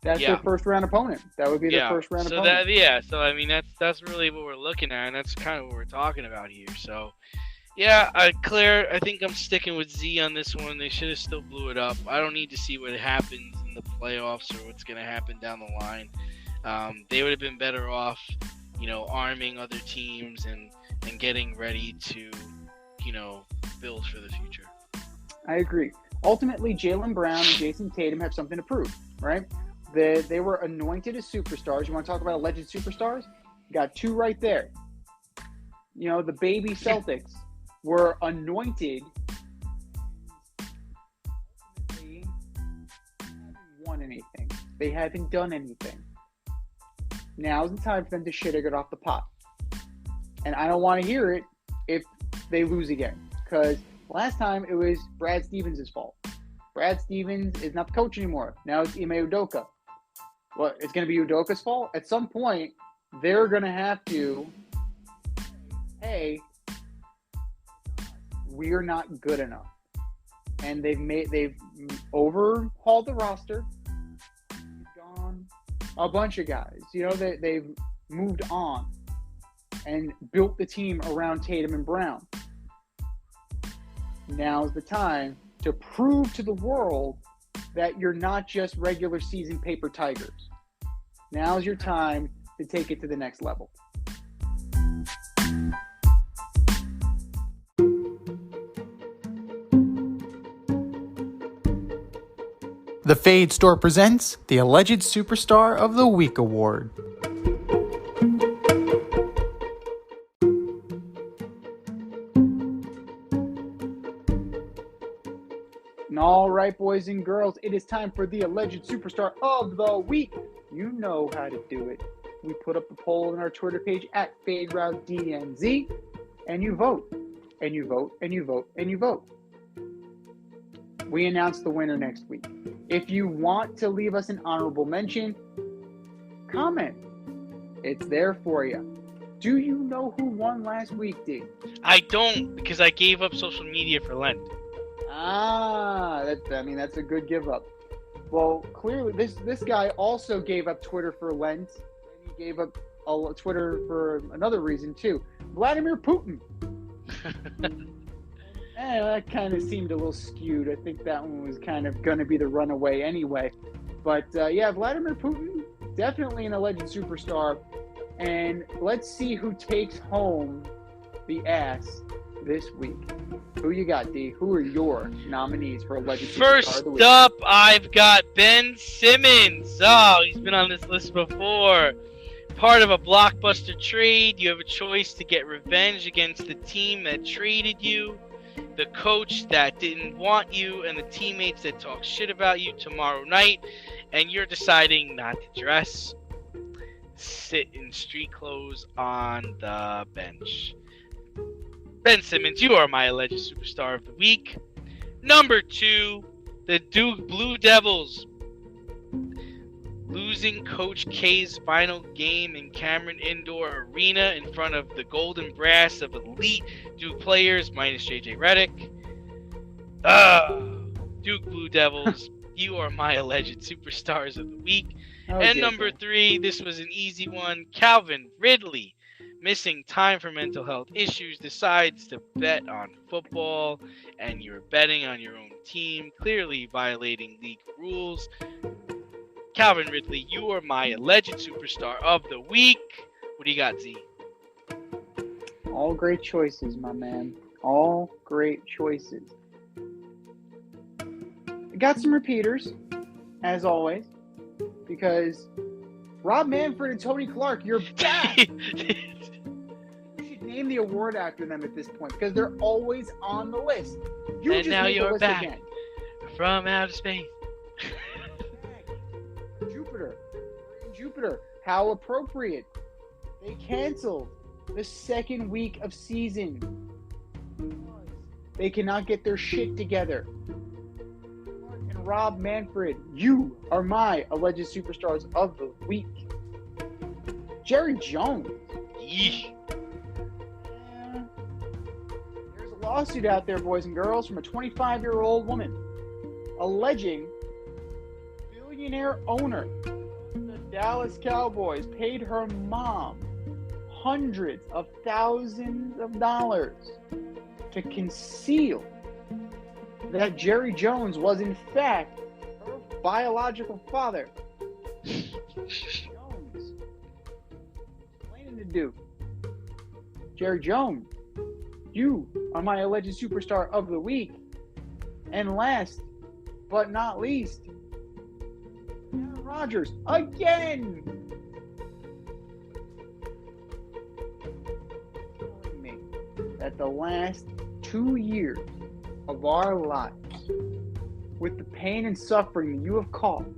That's their first round opponent. That would be their first round opponent. So I mean that's really what we're looking at, and that's kind of what we're talking about here. So yeah, Claire, I think I'm sticking with Z on this one. They should have still blew it up. I don't need to see what happens in the playoffs or what's going to happen down the line. They would have been better off, arming other teams and getting ready to, build for the future. I agree. Ultimately, Jaylen Brown and Jason Tatum have something to prove, right? They were anointed as superstars. You want to talk about alleged superstars? You got 2 right there. The baby Celtics were anointed. They haven't won anything. They haven't done anything. Now's the time for them to shit or get off the pot. And I don't want to hear it if they lose again. Because last time it was Brad Stevens' fault. Brad Stevens is not the coach anymore. Now it's Ime Udoka. Well, it's going to be Udoka's fault? At some point, they're going to have to, hey, we're not good enough. And they've overhauled the roster. Gone a bunch of guys. You know, they've moved on and built the team around Tatum and Brown. Now's the time to prove to the world that you're not just regular season paper tigers. Now's your time to take it to the next level. The Fade Store presents the Alleged Superstar of the Week Award. And all right, boys and girls, it is time for the Alleged Superstar of the Week. You know how to do it. We put up a poll on our Twitter page at FadeRouteDNZ, and you vote, and you vote, and you vote, and you vote. We announce the winner next week. If you want to leave us an honorable mention, comment. It's there for you. Do you know who won last week, D? I don't, because I gave up social media for Lent. That's a good give up. Well, clearly, this guy also gave up Twitter for Lent. And he gave up Twitter for another reason, too. Vladimir Putin. That kind of seemed a little skewed. I think that one was kind of going to be the runaway anyway. But, Vladimir Putin, definitely an alleged superstar. And let's see who takes home the ass this week. Who you got, D? Who are your nominees for alleged superstar of the week? First up, I've got Ben Simmons. Oh, he's been on this list before. Part of a blockbuster trade. You have a choice to get revenge against the team that traded you, the coach that didn't want you, and the teammates that talk shit about you tomorrow night, and you're deciding not to dress. Sit in street clothes on the bench. Ben Simmons, you are my alleged superstar of the week. Number 2, the Duke Blue Devils. Losing Coach K's final game in Cameron Indoor Arena in front of the golden brass of elite Duke players minus JJ Redick. Duke Blue Devils, you are my alleged superstars of the week. And number 3, this was an easy one. Calvin Ridley, missing time for mental health issues, decides to bet on football, and you're betting on your own team, clearly violating league rules. Calvin Ridley, you are my alleged superstar of the week. What do you got, Z? All great choices, my man. All great choices. Got some repeaters, as always, because Rob Manfred and Tony Clark, you're back. We should name the award after them at this point, because they're always on the list. You And just now made the you're list back again. from outer space. Jupiter. How appropriate. They canceled the second week of season. They cannot get their shit together. And Rob Manfred, you are my alleged superstars of the week. Jerry Jones. Yeesh. There's a lawsuit out there, boys and girls, from a 25-year-old woman alleging billionaire owner the Dallas Cowboys paid her mom hundreds of thousands of dollars to conceal that Jerry Jones was in fact her biological father. Jones. Explaining to Duke. Jerry Jones, you are my alleged superstar of the week. And last but not least, Aaron Rodgers again. Telling me that the last 2 years of our lives, with the pain and suffering that you have caused,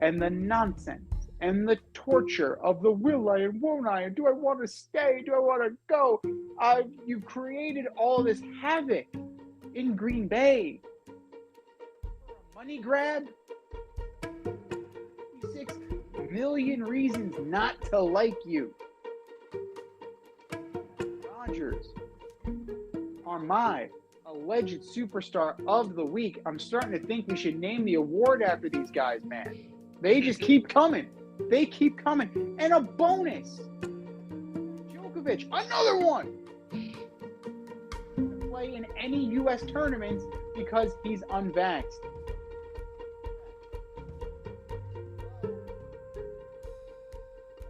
and the nonsense, and the torture of the will I and won't I, and do I want to stay, do I want to go? You've created all this havoc in Green Bay. Money grab? 6 million reasons not to like you. Rodgers are my alleged superstar of the week. I'm starting to think we should name the award after these guys, man. They just keep coming. They keep coming. And a bonus. Djokovic, another one. Play in any U.S. tournaments because he's unvaxxed.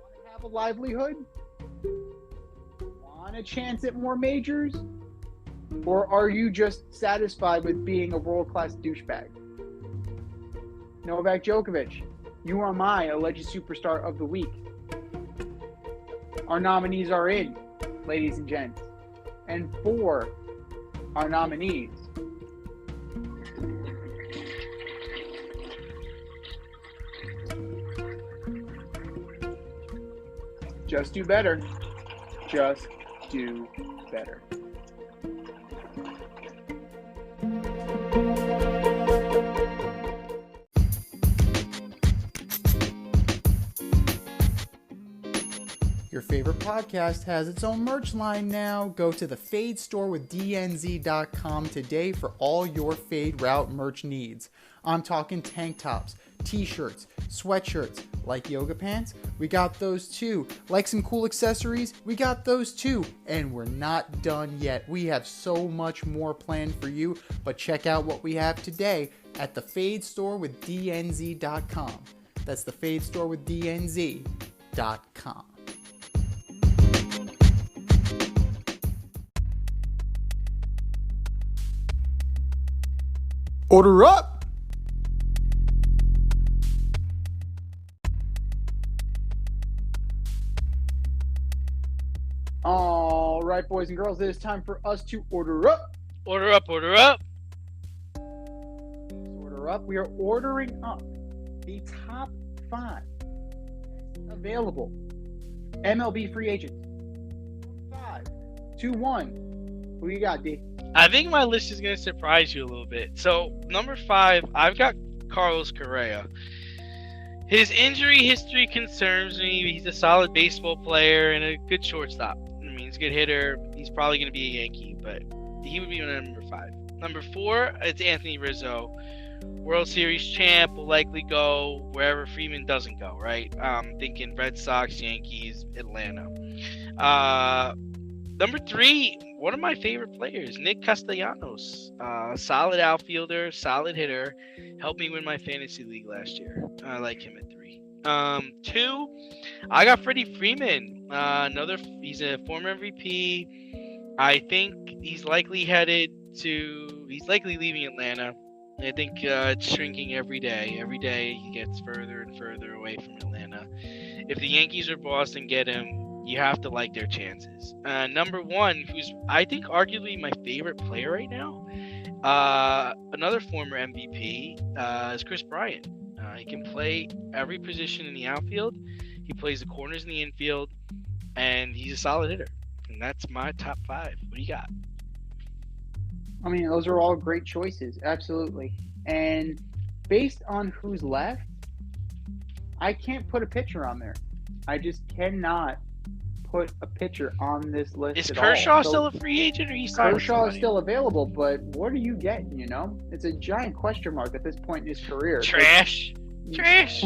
Want to have a livelihood? Want a chance at more majors? Or are you just satisfied with being a world-class douchebag? Novak Djokovic, you are my alleged superstar of the week. Our nominees are in, ladies and gents. And for our nominees, just do better. Just do better. Your favorite podcast has its own merch line now. Go to the Fade store with DNZ.com today for all your Fade Route merch needs. I'm talking tank tops, t-shirts, sweatshirts, like yoga pants, we got those too. Like some cool accessories, we got those too. And we're not done yet. We have so much more planned for you, but check out what we have today at the Fade store with DNZ.com. That's the Fade store with DNZ.com. Order up! All right, boys and girls, it is time for us to order up. Order up, order up. Order up. We are ordering up the top 5 available MLB free agents. 5, 2, 1. Who you got, D? I think my list is going to surprise you a little bit. So, number 5, I've got Carlos Correa. His injury history concerns me. He's a solid baseball player and a good shortstop. I mean, he's a good hitter. He's probably going to be a Yankee, but he would be my number 5. Number 4, it's Anthony Rizzo. World Series champ, will likely go wherever Freeman doesn't go, right? Thinking Red Sox, Yankees, Atlanta. Number 3, one of my favorite players, Nick Castellanos. Solid outfielder, solid hitter. Helped me win my fantasy league last year. I like him at 3. 2, I got Freddie Freeman. He's a former MVP. I think he's likely leaving Atlanta. I think it's shrinking every day. Every day he gets further and further away from Atlanta. If the Yankees or Boston get him, you have to like their chances. Number 1, who's I think arguably my favorite player right now, another former MVP, is Chris Bryant. He can play every position in the outfield. He plays the corners in the infield, and he's a solid hitter. And that's my top 5. What do you got? I mean, those are all great choices, absolutely. And based on who's left, I can't put a pitcher on there. I just cannot put a pitcher on this list. Is at Kershaw all. still a free agent, or he's signed? Kershaw is still available, but what are you getting? You know, it's a giant question mark at this point in his career. Trash. Trash.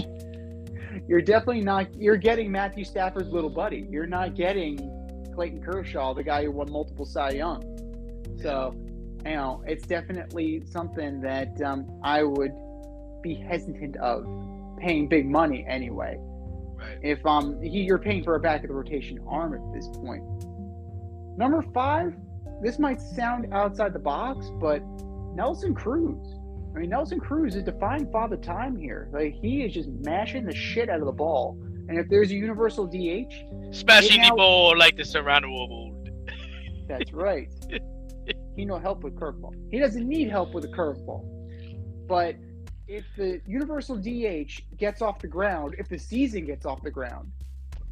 You're definitely not. You're getting Matthew Stafford's little buddy. You're not getting Clayton Kershaw, the guy who won multiple Cy Young. So, you know, it's definitely something that I would be hesitant of paying big money anyway. Right. If you're paying for a back of the rotation arm at this point. Number 5, this might sound outside the box, but Nelson Cruz. I mean, Nelson Cruz is defying father time here. Like, he is just mashing the shit out of the ball. And if there's a universal DH, Smashing the ball like the Serrano of old. That's right. He no help with curveball. He doesn't need help with a curveball. But if the universal DH gets off the ground, if the season gets off the ground,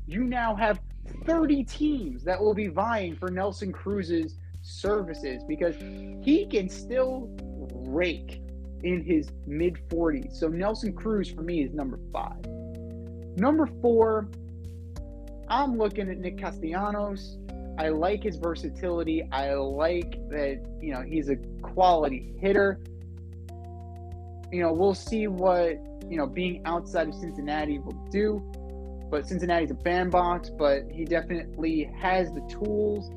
you now have 30 teams that will be vying for Nelson Cruz's services because he can still rake in his mid-40s. So Nelson Cruz for me is number 5. Number 4, I'm looking at Nick Castellanos. I like his versatility. I like that, he's a quality hitter. We'll see what, being outside of Cincinnati will do. But Cincinnati's a bandbox, but he definitely has the tools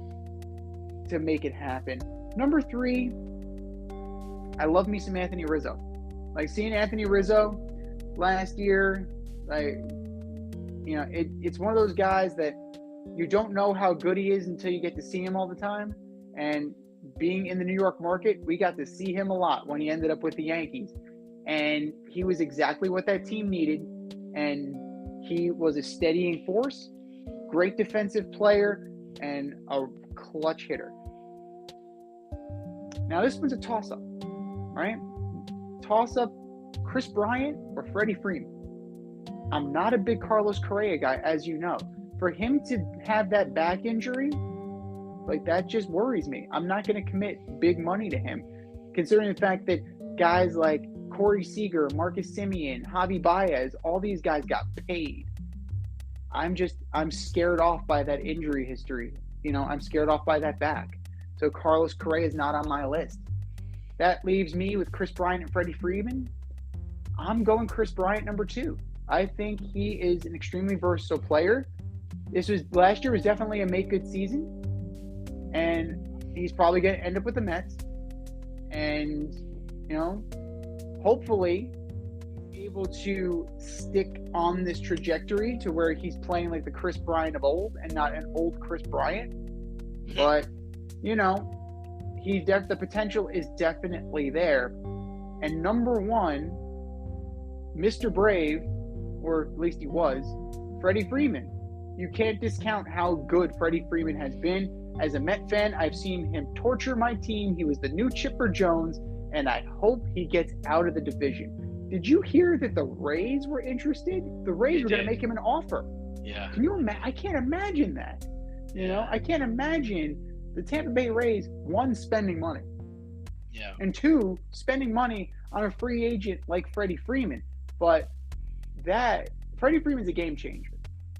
to make it happen. Number 3, I love me some Anthony Rizzo. Like seeing Anthony Rizzo last year, it's one of those guys that you don't know how good he is until you get to see him all the time. And being in the New York market, we got to see him a lot when he ended up with the Yankees. And he was exactly what that team needed. And he was a steadying force, great defensive player, and a clutch hitter. Now this one's a toss-up, right? Toss-up, Chris Bryant or Freddie Freeman. I'm not a big Carlos Correa guy, as you know. For him to have that back injury, that just worries me. I'm not going to commit big money to him, considering the fact that guys like Corey Seager, Marcus Semien, Javi Baez, all these guys got paid. I'm scared off by that injury history. I'm scared off by that back. So Carlos Correa is not on my list. That leaves me with Chris Bryant and Freddie Freeman. I'm going Chris Bryant number 2. I think he is an extremely versatile player. Last year was definitely a make good season. And he's probably going to end up with the Mets. And, hopefully able to stick on this trajectory to where he's playing like the Chris Bryant of old and not an old Chris Bryant. But, the potential is definitely there. And number 1, Mr. Brave, or at least he was, Freddie Freeman. You can't discount how good Freddie Freeman has been. As a Met fan, I've seen him torture my team. He was the new Chipper Jones, and I hope he gets out of the division. Did you hear that the Rays were interested? The Rays were going to make him an offer. Yeah. Can you imagine? I can't imagine that. I can't imagine the Tampa Bay Rays, 1, spending money. Yeah. And 2, spending money on a free agent like Freddie Freeman. But Freddie Freeman's a game changer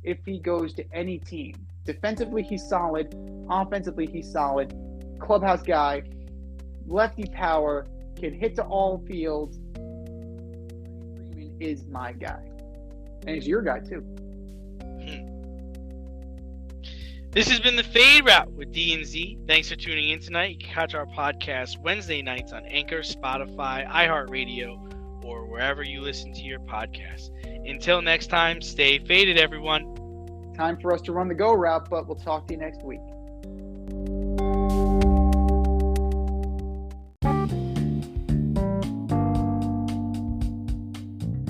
if he goes to any team. Defensively, he's solid. Offensively, he's solid. Clubhouse guy. Lefty power. Can hit to all fields. Freeman is my guy. And he's your guy, too. This has been the Fade Route with D&Z. Thanks for tuning in tonight. You can catch our podcast Wednesday nights on Anchor, Spotify, iHeartRadio, or wherever you listen to your podcasts. Until next time, stay faded, everyone. Time for us to run the go route, but we'll talk to you next week.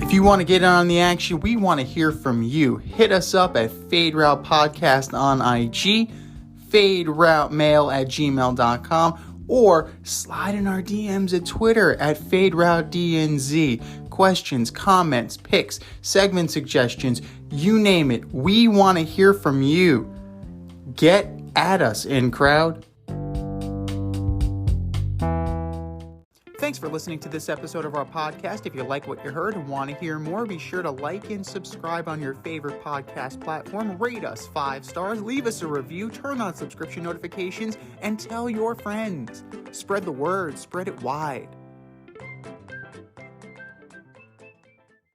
If you want to get in on the action, we want to hear from you. Hit us up at Fade Route Podcast on IG, faderoutemail@gmail.com, or slide in our DMs at Twitter at FadeRouteDNZ. Questions, comments, picks, segment suggestions, you name it. We want to hear from you. Get at us, in crowd. Thanks for listening to this episode of our podcast. If you like what you heard and want to hear more, be sure to like and subscribe on your favorite podcast platform. Rate us 5 stars, leave us a review, turn on subscription notifications, and tell your friends. Spread the word, spread it wide.